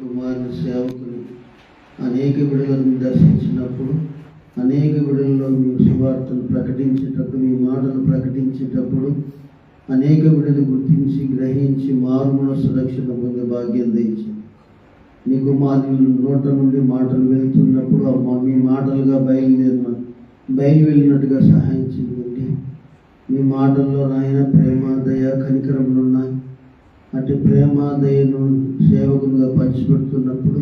కుమారుని సేవకులు అనేక విడుదలను దర్శించినప్పుడు, అనేక విడుదలలో మీ సువార్తను ప్రకటించేటప్పుడు, మీ మాటలు ప్రకటించేటప్పుడు అనేక విడుదలు గుర్తించి గ్రహించి మారుమనస్సు రక్షణ పొందే భాగ్యం దయచేయండి. నీ కుమారుని నోట నుండి మాటలు వెళ్తున్నప్పుడు మీ మాటలుగా బయలు వెళ్ళినట్టుగా సహాయం చేయండి. మీ మాటల్లో నాయన ప్రేమ, దయ, కనికరములు ఉన్నాయి. అటు ప్రేమ, దయను సేవకులుగా పంచిపెడుతున్నప్పుడు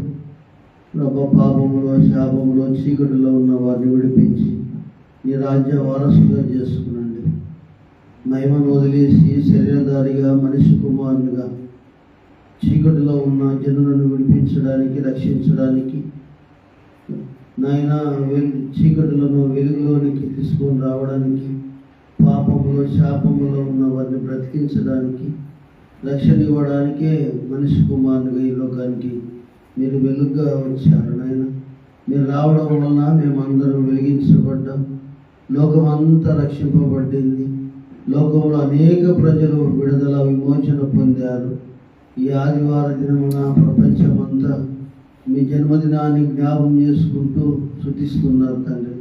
పాపములో, శాపములో, చీకటిలో ఉన్న వారిని విడిపించి నీ రాజ్య వారసుగా చేసుకునండి. మహిమను వదిలేసి శరీరధారిగా, మనిషి కుమారునిగా చీకటిలో ఉన్న జనులను విడిపించడానికి, రక్షించడానికి నాయన చీకటిలను వెలుగులోనికి తీసుకొని రావడానికి, పాపములో, శాపములో ఉన్న వారిని బ్రతికించడానికి, రక్షణ ఇవ్వడానికే మనిషి కుమారునిగా ఈ లోకానికి మీరు వెలుగుగా వచ్చారు. నాయన మీరు రావడం వలన మేమందరం వెలిగించబడ్డాం. లోకం అంతా రక్షింపబడింది. లోకంలో అనేక ప్రజలు విడుదల, విమోచన పొందారు. ఈ ఆదివార దినమున ప్రపంచమంతా మీ జన్మదినాన్ని జ్ఞాపం చేసుకుంటూ శుద్ధిస్తున్నారు. తండ్రి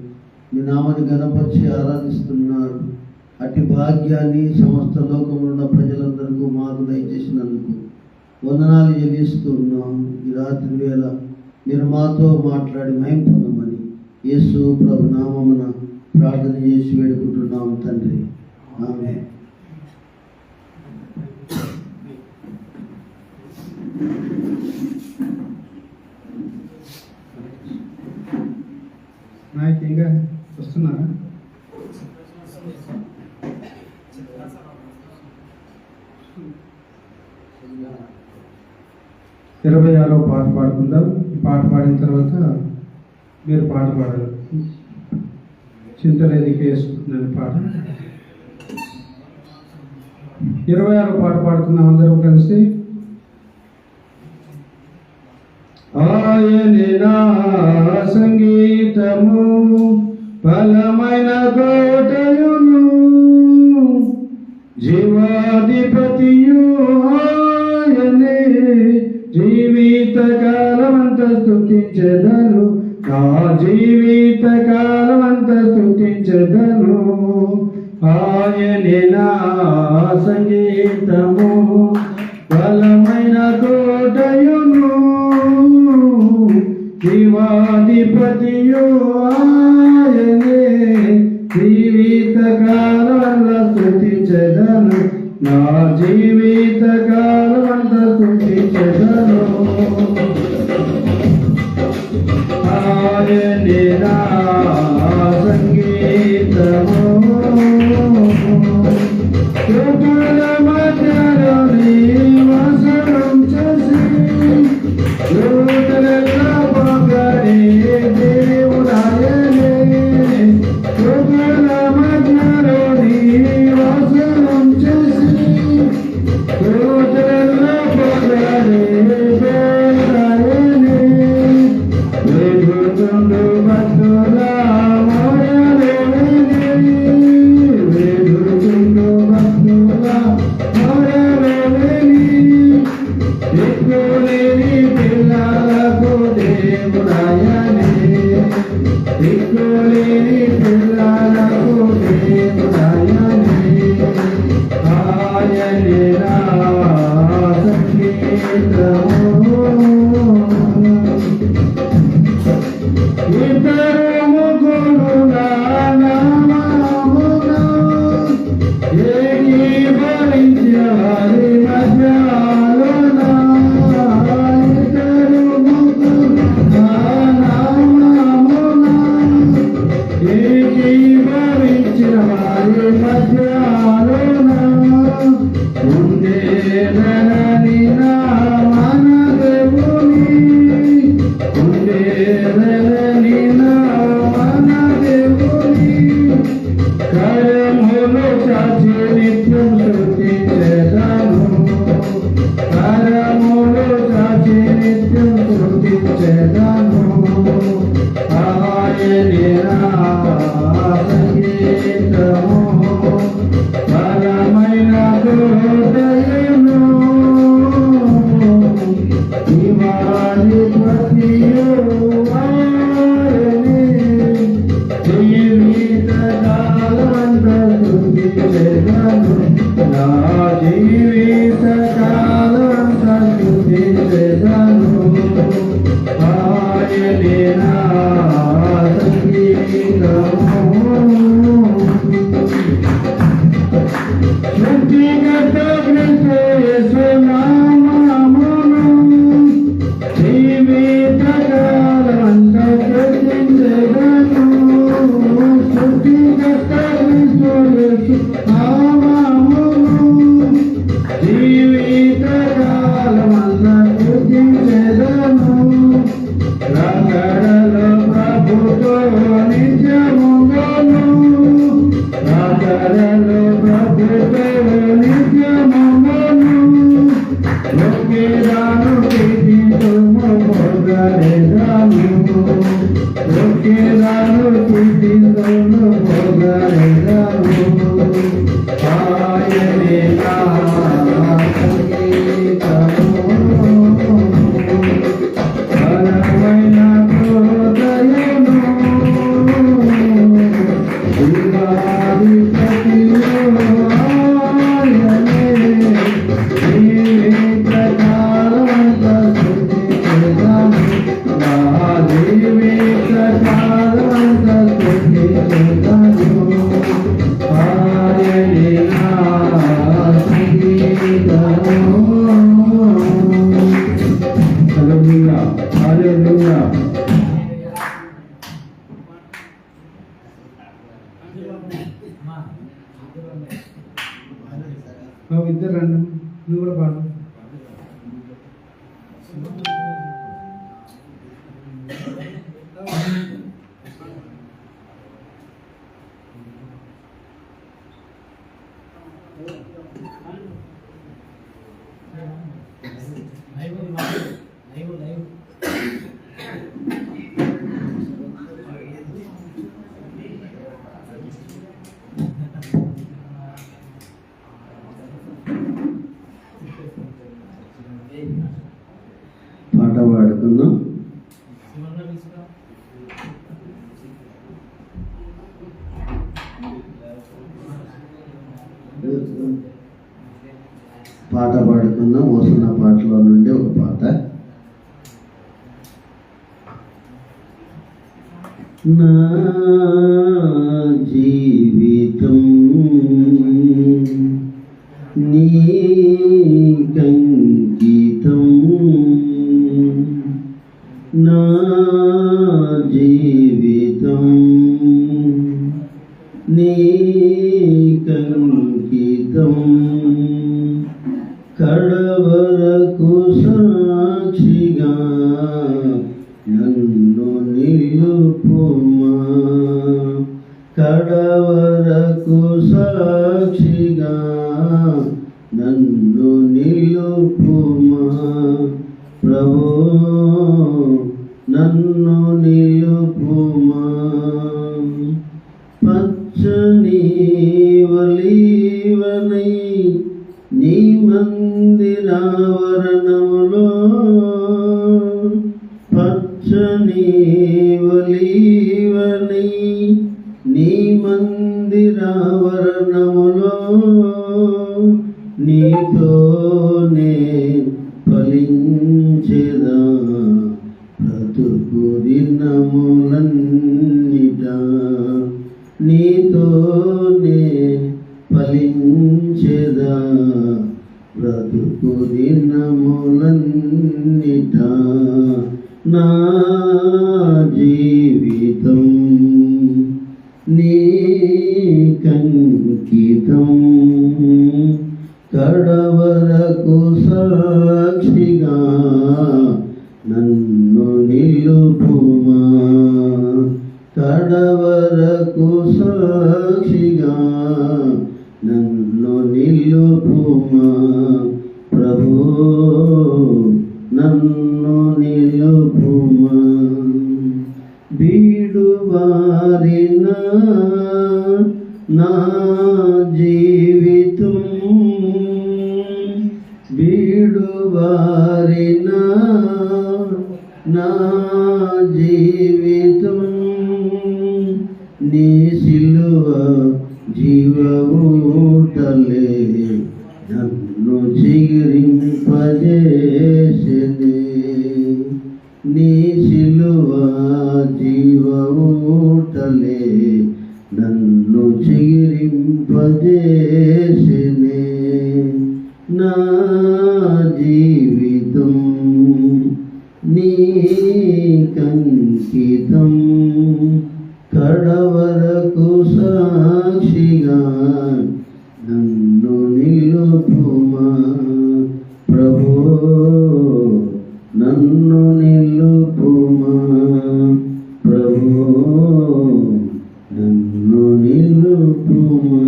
మీ నామాన్ని గణపరిచి ఆరాధిస్తున్నారు. అట్టి భాగ్యాన్ని సమస్త లోకంలో ఉన్న ప్రజలందరికీ మాకు దయచేసినందుకు వందనాలు చెల్లిస్తున్నాం. ఈ రాత్రి వేళ మీరు మాతో మాట్లాడి మహిమ పొందమని యేసు ప్రభు నామమున ప్రార్థన చేసి వేడుకుంటున్నాం తండ్రి. ఆమేన్. నాయకంగా వస్తున్నారా? ఇరవై 26వ పాట పాడుకుందాం. ఈ పాట పాడిన తర్వాత మీరు పాట పాడాలి. చింతలేదికి వేసుకుంటున్నాను పాట. 26వ పాట పాడుతున్నాం అందరం కలిసి. ఆయనే నా సంగీతము, బలమైన కోటయును, జీవాధిపతియు ఆయనే, జీవిత కాలమంత స్తుతించెదను, నా జీవిత కాలమంత స్తుతించెదను. ఆయనే నా సంగీతము, బలమైన కోటయును, జీవాధిపతియు ఆయనే, జీవిత కాలమంతా స్తుతించెదను, నా జీవిత కాలమంతా స్తుతించెదను. ఆయనే నా సంగీతము, ఋతుల మధ్యలో నివాసం చేసి ఋతులలో పొగడే దేవుడాయనే, ఋతుల మధ్యలో నివాసం చేసి ఋతులలో పొగడే దేవుడాయనే, వెలుగుతుండు భక్తుల మొరలేని, వెలుగుతుండు భక్తుల మొరలేని, దిక్కులేని పిల్లలకు దేవుడాయనే, దిక్కులేని పిల్లలకు దేవుడాయనే. ఆయనే నా సంగీతము, ఇద్దరు ముగ్గురు నా నామమున ఏకీభవించే వారి మధ్యలోన, ఇద్దరు ముగ్గురు నా నామమున హల్లెలూయా హల్లెలూయా. ఇద్దరు రండి, నువ్వు కూడా పాడు. పాట పాడుకుందాం. పాట పాడుకుందాం. వస్తున్న పాటలో నుండి ఒక పాట. నా జీవితం నీకంకితం, నా జీవితం నీకంకితం, కడవరకు సాక్షిగా నన్ను నిలుపుమా, కడవరకు సాక్షిగా నన్ను నిలుపుమా, ప్రభు నన్ను నిలుపుమా. పచ్చని వలీవనై నీ మందిరావరణములో, పచ్చని వలీవనై నీ మందిరావరణములో, నీతోనే ఫలించెదా బ్రతుకు దినములన్నిట, నీతోనే ఫలించెదా బ్రతుకు దినములన్నిట, నా జీవితం నీకంకితం, కడవరకు సాక్షిగా నన్ను నిలుపుమా, కడవరకు సాక్షిగా నన్ను నిలుపుమా, ప్రభు నన్ను నిలుపుమా. బీడుబారిన నా జీవితం, బీడుబారిన నా జీవితం, నీ సిలువ జీవఊటలే నన్ను చిగురింపజేసెనే, నీ సిలువ జీవఊటలే నన్ను చిగురింపజేసెనే, నా జీవితం నీకంకితం, కడవరకు సాక్షిగా నన్ను నిలుపుమా, ప్రభు నన్ను నిలుపుమా, ప్రభు నన్ను నిలుపుమా.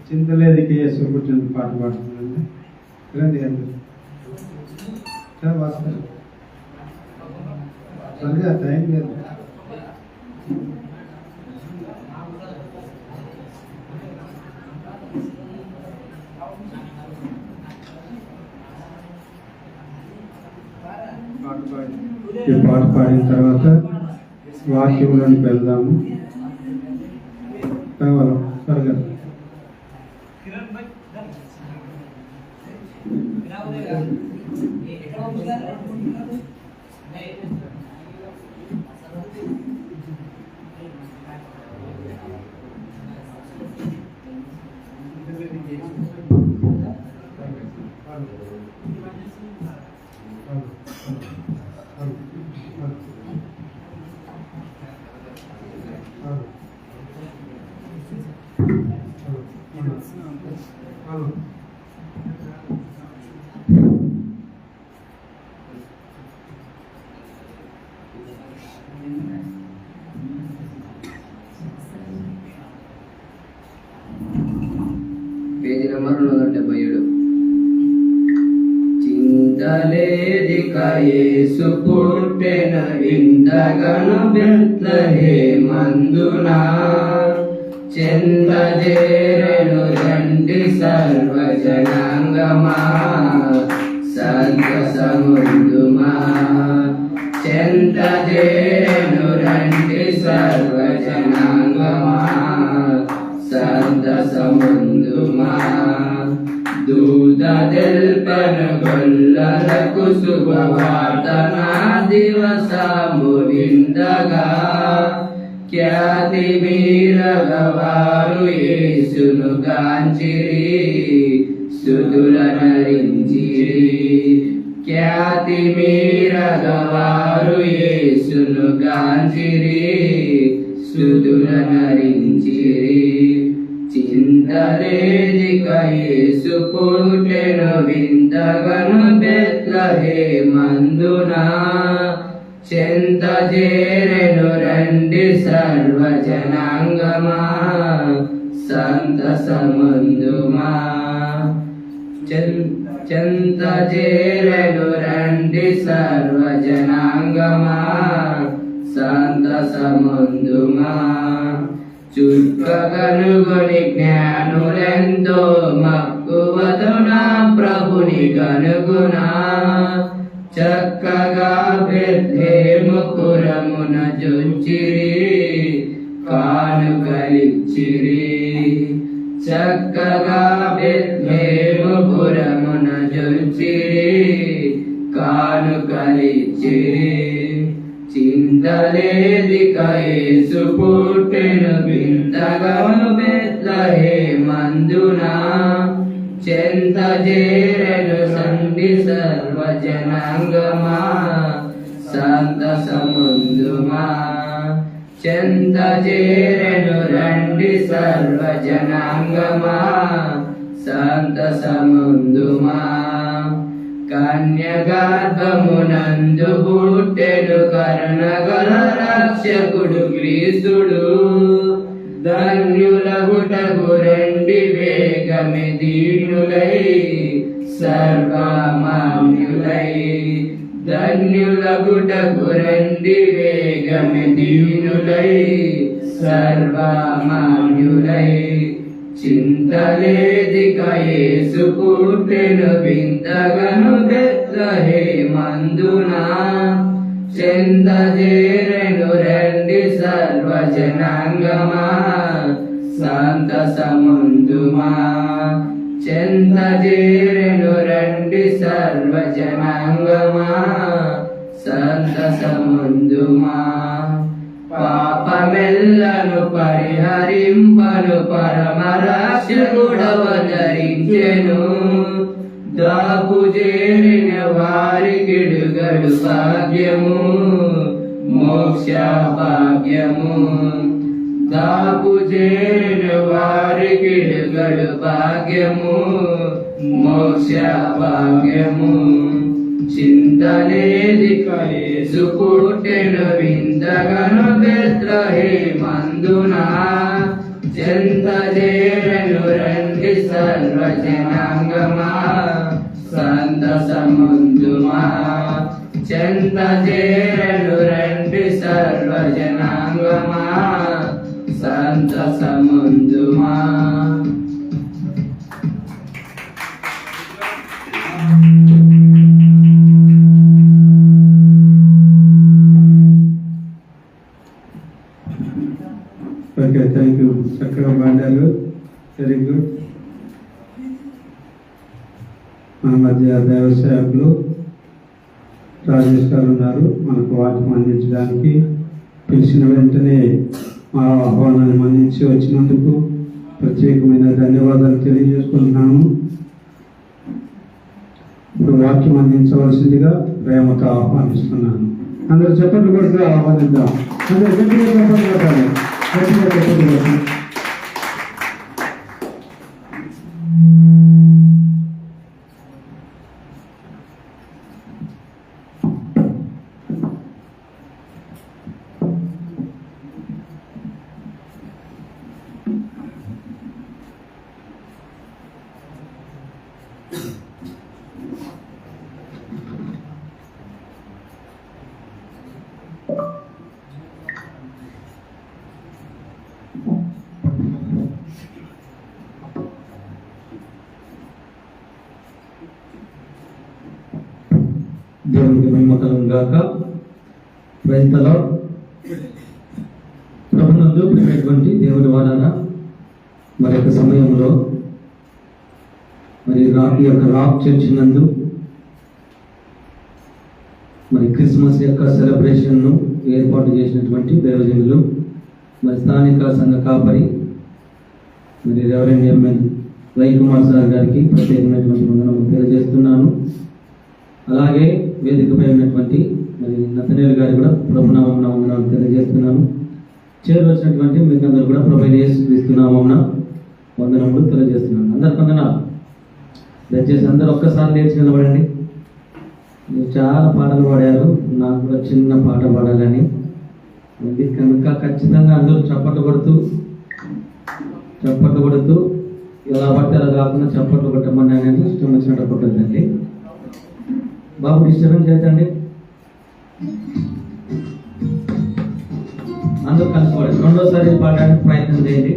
చింతలేదికి యేసు కూర్చొని పాట పాడుతుందండి. రండి వస్తారు, త్వరగా టైం లేదు. ఈ పాట పాడిన తర్వాత వాక్యంలోనికి వెళ్దాము. కావాలి త్వరగా. Page number 177. చింతలేదిక యేసు పుట్టెన వింతగను బెత్లెహేమందున చెందజేరెను రండి సర్వజనాంగమా సంతసముందుమా చెందజేరెను రండి సర్వజనాంగమా సంతసముందుమా దూత తెల్పను గొల్లలకు శుభవార్త నా దివసము విందగా ఖ్యాతి మీరగవారు యేసును గాంచిరి సుదుల నరించిరి ఖ్యాతి మీరగవారు యేసును గాంచిరి సుదుల నరించిరి చింతలేదిక యేసు పుట్టెను వింతగను బెత్లెహేమందున చెంతజేరెను రండి సర్వజనాంగమా సంతసముందుమా చెంతజేరెను రండి సర్వజనాంగమా సంతసముందుమా చుక్కగనుగొని జ్ఞానులెంతో మక్కువతో నా ప్రభుని కనుగునా చక్కగా బెత్లెహేముపురమున జొచ్చిరి కానుకలిచ్చిరి చక్కగా బెత్లెహేముపురమున జొచ్చిరి కానుకలిచ్చిరి చింతలేదిక యేసు పుట్టెను వింతగను బెత్లెహేమందున చెంతజేరెను సండి సర్వజనాంగమా సంతసముందుమా చెంతజేరెను రండి సర్వజనాంగమా సంతసముందుమా కన్యగర్భమునందు పుట్టెను కరుణగల రక్షకుడు క్రీస్తుడు ధన్యులగుటకు రండి వేగమే దీనులై సర్వమాన్యులై ధన్యులగుటకు రండి వేగమే దీనులై సర్వమాన్యులై చింతలేదిక యేసు పుట్టెను వింతగను బెత్లెహేమందున చెంతజేరెను రండి సర్వజనాంగమా సంతసముందుమా చెంతజేరెను రండి సర్వజనాంగమా సంతసముందుమా పాపమెల్లను పరిహరింపను పరమరక్షకుడవతరించెను దాపు చేరిన వారికిడుగడు భాగ్యము మోక్ష భాగ్యము దాపు చేరిన వారికిడుగడు భాగ్యము మోక్ష భాగ్యము చింతలేదిక యేసు పుట్టెను వింతగను బెత్లెహేమందున చెంతజేరెను రండి సర్వజనాంగమా సంతసముందుమా చెంతజేరెను రండి సర్వజనాంగమా సంతసముందుమా ఓకే, థ్యాంక్ యూ. చక్కగా పాడారు. Very good. మన మధ్య దేవసేవకులు రాజేష్ గారు ఉన్నారు. మనకు వాక్యం అందించడానికి పిలిచిన వెంటనే మా ఆహ్వానాన్ని మన్నించి వచ్చినందుకు ప్రత్యేకమైన ధన్యవాదాలు తెలియజేసుకుంటున్నాము. ఇప్పుడు వాక్యం అందించవలసిందిగా ప్రేమతో ఆహ్వానిస్తున్నాను. అందరూ చెప్పట్లు కొడుతూ ఆహ్వానిద్దాం. అందరూ గట్టిగా చెప్పట్లు కొట్టాలి. గట్టిగా చెప్పట్లు కొట్టాలి. దేవునికి మహిమ కలుగును గాక. Praise the lord. ప్రభునందు ప్రియమైనటువంటి దేవుని వారారా, మరి యొక్క సమయంలో మరి ఈ యొక్క రాక్ చర్చ్ నందు మరి క్రిస్మస్ యొక్క సెలబ్రేషన్ను ఏర్పాటు చేసినటువంటి దైవజనులు, మరి స్థానిక సంఘ కాపరి మరి రెవరెండ్ ఎంఎన్ రవికుమార్ సార్ గారికి ప్రత్యేకమైనటువంటి వందనములు తెలియజేస్తున్నాను. అలాగే వేదికపై ఉన్నటువంటి మరి నతనేలు గారి కూడా ప్రభునామమున వందనాలు తెలియజేస్తున్నాను. చేరవచ్చినటువంటి మీకు అందరూ కూడా ప్రభు యేసుక్రీస్తు నామమున వందనములు తెలియజేస్తున్నాను. అందరికి వందనాలు. దయచేసి అందరూ ఒక్కసారి లేచి నిలబడండి. మీరు చాలా పాటలు పాడారు, నాకు కూడా చిన్న పాట పాడాలని ఉంది కనుక ఖచ్చితంగా అందరూ చప్పట్లు కొడుతూ ఎలా పడితే అలా కాకుండా చప్పట్లు కొట్టమని అనేది ఇష్టం వచ్చినట్టు కొట్టద్దండి. బాబు డిస్టర్బెన్స్ చేద్దండి. అందరూ కలుసుకోవాలి. రెండోసారి పాడడానికి ప్రయత్నం చేయండి.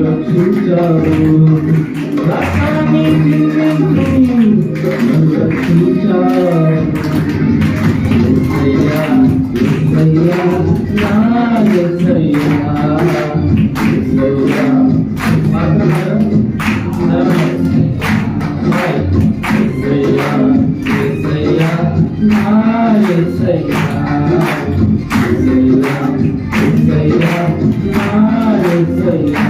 రక్షించావు నన్ను రక్షించావు. యేసయ్యా, యేసయ్యా, నా యేసయ్యా, యేసయ్యా. పాడుతున్నారా? యేసయ్యా, యేసయ్యా, నా యేసయ్యా, యేసయ్యా, యేసయ్యా, నా యేసయ్యా.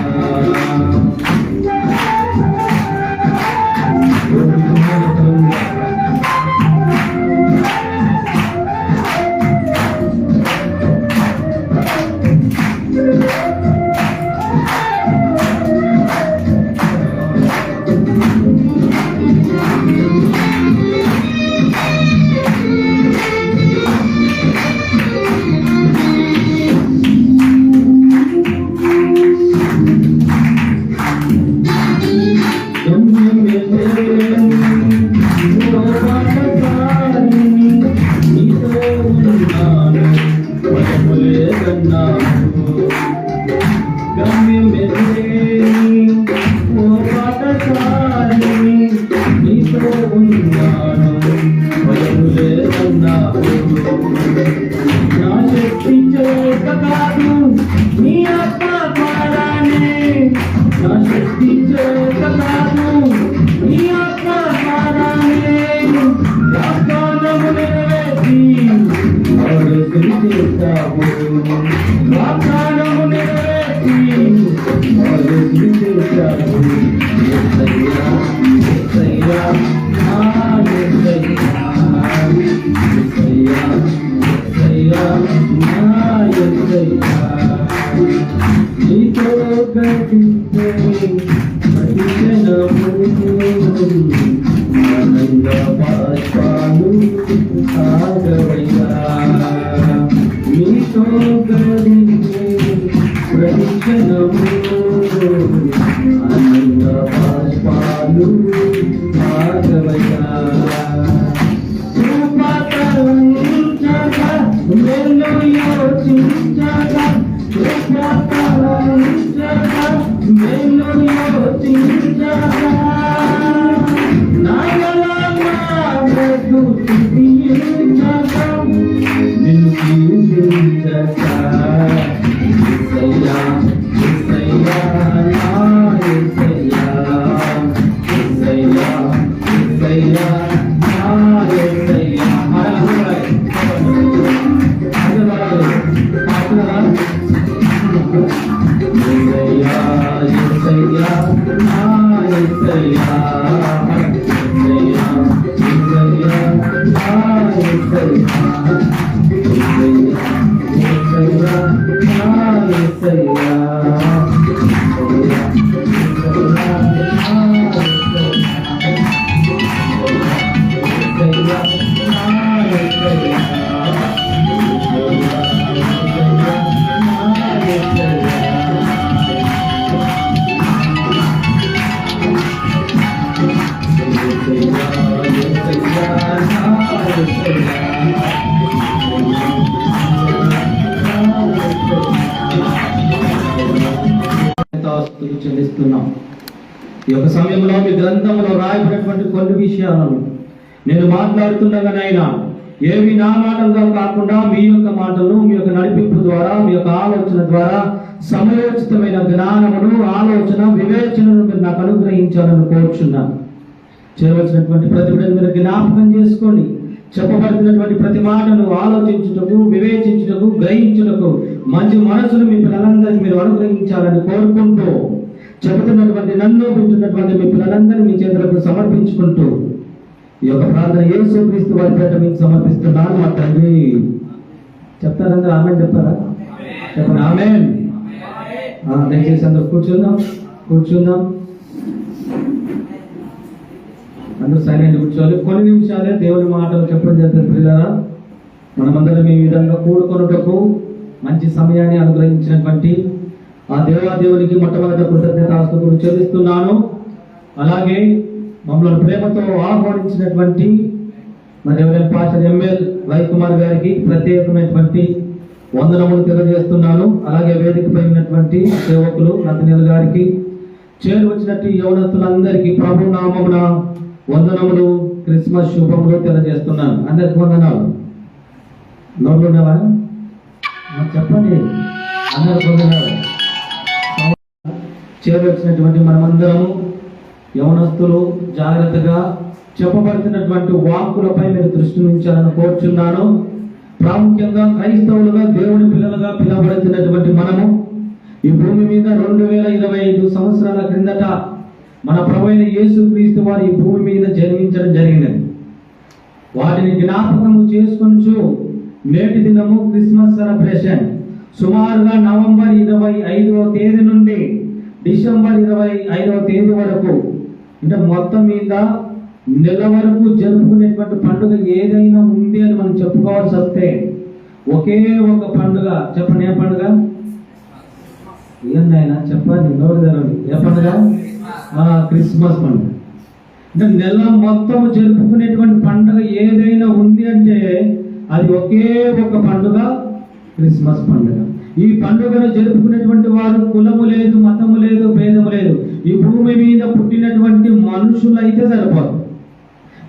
చెల్లిస్తున్నాం. ఈ యొక్క సమయంలో మీ గ్రంథంలో రాయబడినటువంటి కొన్ని విషయాలను నేను మాట్లాడుతుండగానైనా ఏవి నా మాటలుగా కాకుండా మీ యొక్క మాటలు, మీ యొక్క నడిపింపు ద్వారా, మీ యొక్క ఆలోచన ద్వారా సమయోచితమైన జ్ఞానమును, ఆలోచన, వివేచనను మీరు నాకు అనుగ్రహించాలని కోరుచున్నాను. చేయవలసినటువంటి ప్రతి మీరు జ్ఞాపకం చేసుకోండి. చెప్పబడుతున్నటువంటి ప్రతి మాటను ఆలోచించుటకు, వివేచించుటకు, గ్రహించుటకు మంచి మనసును మీ పిల్లలందరికీ మీరు అనుగ్రహించాలని కోరుకుంటూ, చెబుతున్నటువంటి నన్ను వింటున్నటువంటి మీ పిల్లలందరినీ మీ చేతులకు సమర్పించుకుంటూ ఈ యొక్క ప్రార్థన యేసుక్రీస్తు వారి పేరిట మీకు సమర్పిస్తున్నాను. మా తండ్రి. చెప్తారందరూ ఆమేన్ చెప్తారా? చెప్పండి ఆమేన్. దయచేసి అందరూ కూర్చుందాం. అందరూ సైలెంట్ కూర్చోవాలి. కొన్ని నిమిషాలే దేవుని మాటలు చెప్పడం జరుగుతుంది. పిల్లరా, మనమందరం ఈ విధంగా కూడుకొనుటకు మంచి సమయాన్ని అనుగ్రహించినటువంటి ఆ దేవాదేవునికి మొట్టమొదటి కృతజ్ఞతాస్తుతులు చెల్లిస్తున్నాను. అలాగే మమ్మల్ని ప్రేమతో ఆహ్వానించినటువంటి మరి ఎవరైనా పాస్టర్ ఎంఎల్ రవికుమార్ గారికి ప్రత్యేకమైనటువంటి వందనములు తెలియజేస్తున్నాను. అలాగే వేదికపై ఉన్నటువంటి సేవకులు నతనీల్ గారికి, చేరు వచ్చినట్టు యవనస్తులందరికీ ప్రభు నామమున వందనములు, క్రిస్మస్ శుభములు తెలియజేస్తున్నాను. అందరికి వందనాలు. నోళ్ళు ఉన్నావా? చెప్పండి. అందరికి వందనాలు. చేరు వచ్చినటువంటి మనమందరము యవనస్తులు జాగ్రత్తగా చెప్పబడుతున్నటువంటి వాక్కులపై మీరు దృష్టి ఉంచాలని కోరుచున్నాను. ప్రాముఖ్యంగా క్రైస్తవులుగా దేవుని పిల్లలుగా పిలువబడుతున్నటువంటి మనము ఈ భూమి మీద 2025 సంవత్సరాల క్రిందట మన ప్రభువైన యేసుక్రీస్తు వారు ఈ భూమి మీద జన్మించడం జరిగినది. వాటిని జ్ఞాపకము చేసుకొనుచు నేటి దినము క్రిస్మస్ సెలబ్రేషన్ సుమారుగా నవంబర్ 25వ తేదీ నుండి డిసెంబర్ 25వ తేదీ వరకు, అంటే మొత్తం మీద నెల వరకు జరుపుకునేటువంటి పండుగ ఏదైనా ఉంది అని మనం చెప్పుకోవాల్సి వస్తే ఒకే ఒక పండుగ. చెప్పండి, ఏ పండుగ? ఏందైనా చెప్పండి, నోరు తెరవండి. ఏ పండుగ? క్రిస్మస్ పండుగ. అంటే నెల మొత్తం జరుపుకునేటువంటి పండుగ ఏదైనా ఉంది అంటే అది ఒకే ఒక పండుగ, క్రిస్మస్ పండుగ. ఈ పండుగను జరుపుకునేటువంటి వారు కులము లేదు, మతము లేదు, భేదము లేదు. ఈ భూమి మీద పుట్టినటువంటి మనుషులైతే సరిపోదు,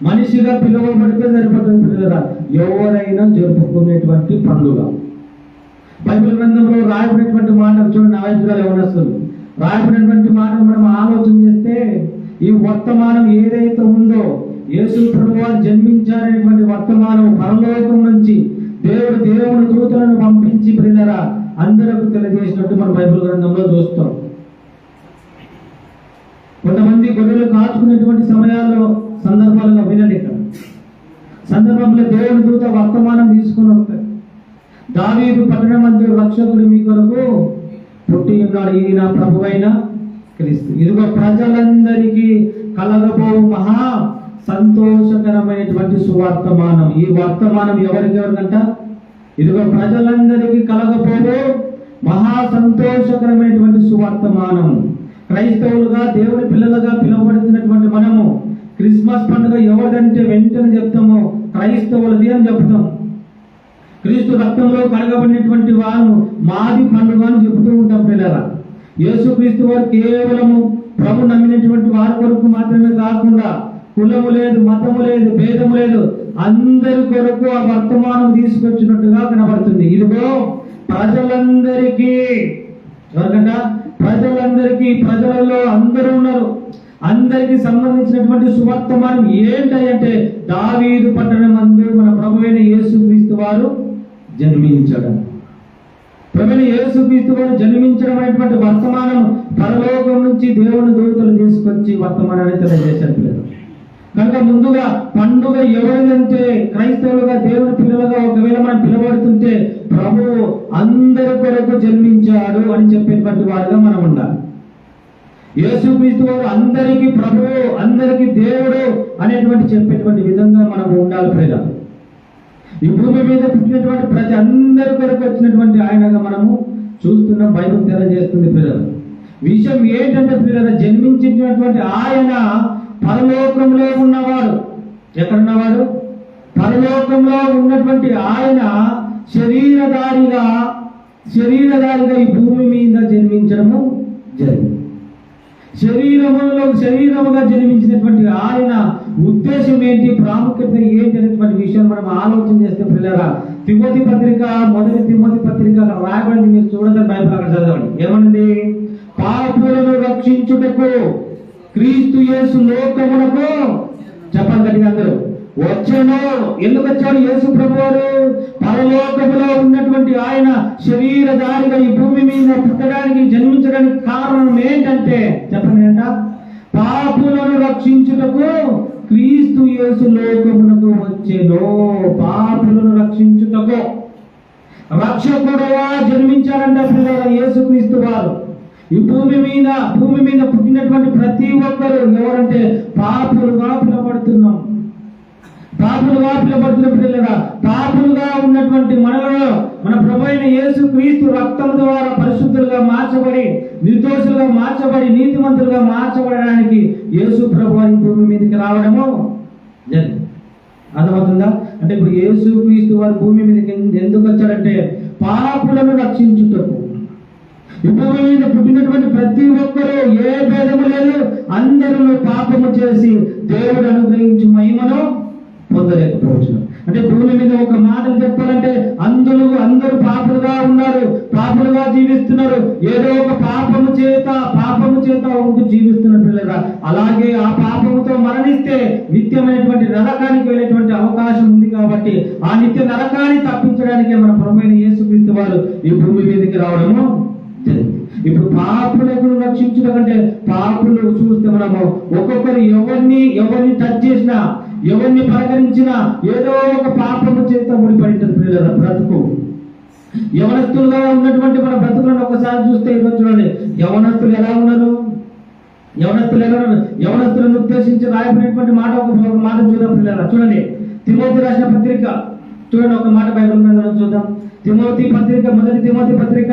మనిషిగా పిలువబడితే సరిపోతుంది కదా, ఎవరైనా జరుపుకునేటువంటి పండుగ. బైబిల్ గ్రంథంలో రాయబడినటువంటి మాట చూడండి, ఆయుధాలు యవనస్తులు రాయబడినటువంటి మాట మనం ఆలోచన చేస్తే ఈ వర్తమానం ఏదైతే ఉందో, యేసు ప్రభువారు జన్మించారనేటువంటి వర్తమానం పరలోకం నుంచి దేవుని దూతలను పంపించి ప్రియులారా అందరకు తెలియజేసినట్టు మన బైబిల్ గ్రంథంలో చూస్తాం. కొంతమంది గొర్రెలు కాచుకునేటువంటి సమయాల్లో సందర్భాలుగా వినండి. ఇక్కడ సందర్భంలో దేవుని దూత వర్తమానం తీసుకుని వస్తాయి. దావీదు పట్టణమందు రక్షకుడు మీ కొరకు పుట్టి ఉన్నాడు, ఈయన ప్రభువైన క్రీస్తు. ఇదిగో ప్రజలందరికీ కలగబో మహా సంతోషకరమైనటువంటి సువర్తమానం. ఈ వర్తమానం ఎవరికంట? ఇదిగో ప్రజలందరికీ కలగబో మహా సంతోషకరమైనటువంటి సువర్తమానం. క్రైస్తవులుగా దేవుని పిల్లలుగా పిలువబడుతున్నటువంటి మనము క్రిస్మస్ పండుగ ఎవరిదంటే వెంటనే చెప్తాము క్రైస్తవులది అని చెప్తాము. క్రీస్తు రక్తంలో కడగబడినటువంటి వారు మాది పండుగ అని చెబుతూ ఉంటాం పిల్లల. యేసుక్రీస్తు వారు కేవలము ప్రభు నమ్మినటువంటి వారి కొరకు మాత్రమే కాకుండా కులము లేదు, మతము లేదు, భేదము లేదు, అందరి కొరకు ఆ వర్తమానం తీసుకొచ్చినట్టుగా కనబడుతుంది. ఇదిగో ప్రజలందరికీ, ఎవరికంట? ప్రజలందరికీ, ప్రజలలో అందరూ ఉన్నారు, అందరికి సంబంధించినటువంటి సువర్తమానం ఏంటంటే దావీదు పట్టణమందు మన ప్రభువైన యేసుక్రీస్తు వారు జన్మించడం. ప్రభువైన యేసుక్రీస్తు వారు జన్మించడం అనేటువంటి వర్తమానం పరలోకం నుంచి దేవుని దూతలు తీసుకొచ్చి వర్తమానాన్ని తెలియజేశారు పిల్లలు. కనుక ముందుగా పండుగ ఎవరిదంటే క్రైస్తవులుగా దేవుని పిల్లలుగా ఒకవేళ మనం పిలవడుతుంటే ప్రభువు అందరి కొరకు జన్మించాడు అని చెప్పేటువంటి వారుగా మనం ఉండాలి. యేసుక్రీస్తు వారు అందరికీ ప్రభువు, అందరికీ దేవుడు అనేటువంటి చెప్పేటువంటి విధంగా మనం ఉండాలి ప్రజలు. ఈ భూమి మీద పుట్టినటువంటి ప్రతి అందరి కొరకు వచ్చినటువంటి ఆయనగా మనము చూస్తున్నాం. బైబిల్ తెలియజేస్తుంది పిల్లలు. విషయం ఏంటంటే పిల్లలు, జన్మించినటువంటి ఆయన పరలోకంలో ఉన్నవాడు. ఎక్కడున్నవాడు? పరలోకంలో ఉన్నటువంటి ఆయన శరీరధారిగా ఈ భూమి మీద జన్మించడము జరిగింది. శరీరముగా జన్మించినటువంటి ఆయన ఉద్దేశం ఏంటి, ప్రాముఖ్యత ఏంటి అనేటువంటి విషయం మనం ఆలోచన చేస్తే పిల్లరా, తిమోతి పత్రిక, మొదటి తిమోతి పత్రిక రాయబడింది, మీరు చూడదని బైబిల్ అక్కడ చదవండి. ఏమన్నది? పాపులను రక్షించుటకు క్రీస్తు యేసు లోకమునకు, చెప్పండి గట్టిగా అందరూ, వచ్చాను. ఎందుకు వచ్చాడు యేసు ప్రభువారు? పరలోకములో ఉన్నటువంటి ఆయన శరీరధారిగా ఈ భూమి మీద పుట్టడానికి, జన్మించడానికి కారణం ఏంటంటే చెప్పండి అంట, పాపులను రక్షించుటకు క్రీస్తు యేసు లోకమునకు వచ్చెను. పాపులను రక్షించుటకు రక్షకుడుగా జన్మించారంట పిల్లల యేసుక్రీస్తు వారు. ఈ భూమి మీద పుట్టినటువంటి ప్రతి ఒక్కరు ఎవరంటే పాపులుగా పిలబడుతున్నాం. పాపులుగా పిలబడుతున్న పిల్లలుగా, పాపులుగా ఉన్నటువంటి మనలో మన ప్రభువైన యేసుక్రీస్తు రక్తం ద్వారా పరిశుద్ధులుగా మార్చబడి, నిర్దోషులుగా మార్చబడి, నీతిమంతులుగా మార్చబడడానికి యేసు ప్రభువు ఈ భూమి మీదకి రావడము జరిగింది. అర్థమవుతుందా? అంటే ఇప్పుడు యేసుక్రీస్తు వారు భూమి మీదకి ఎందుకు వచ్చాడంటే పాపులను రక్షించుటకు. ఈ భూమి మీద పుట్టినటువంటి ప్రతి ఒక్కరూ ఏ భేదము లేదు, అందరూ పాపము చేసి దేవుడు అనుగ్రహించి మహిమను పొందలేకపోవచ్చు. అంటే భూమి మీద ఒక మాట చెప్పాలంటే అందరూ పాపులుగా ఉన్నారు, పాపులుగా జీవిస్తున్నారు. ఏదో ఒక పాపము చేత ఉంటూ జీవిస్తున్నారు పిల్లరా. అలాగే ఆ పాపముతో మరణిస్తే నిత్యమైనటువంటి నరకానికి వెళ్ళేటువంటి అవకాశం ఉంది. కాబట్టి ఆ నిత్య నరకాన్ని తప్పించడానికి మన ప్రభువైన యేసుక్రీస్తు వారు ఈ భూమి మీదకి రావడము జరిగింది. ఇప్పుడు పాపులకు రక్షించడం కంటే పాపులు చూస్తే మనము ఒక్కొక్కరు ఎవరిని టచ్ చేసినా, ఎవరిని పలకరించినా ఏదో ఒక పాపము చేత ముడిపడింది పిల్లల బ్రతుకు. యవనస్తులుగా ఉన్నటువంటి మన బ్రతుకులను ఒకసారి చూస్తే ఈరోజు చూడండి, యవనస్తులు ఎలా ఉన్నారు? యవనస్తులను ఉద్దేశించి రాయబడినటువంటి మాట ఒక మాట చూద్దాం పిల్లల. చూడండి, తిమోతి రాసిన పత్రిక చూడండి, ఒక మాట బైబిల్ మీద చూద్దాం. తిమోతి పత్రిక, మొదటి తిమోతి పత్రిక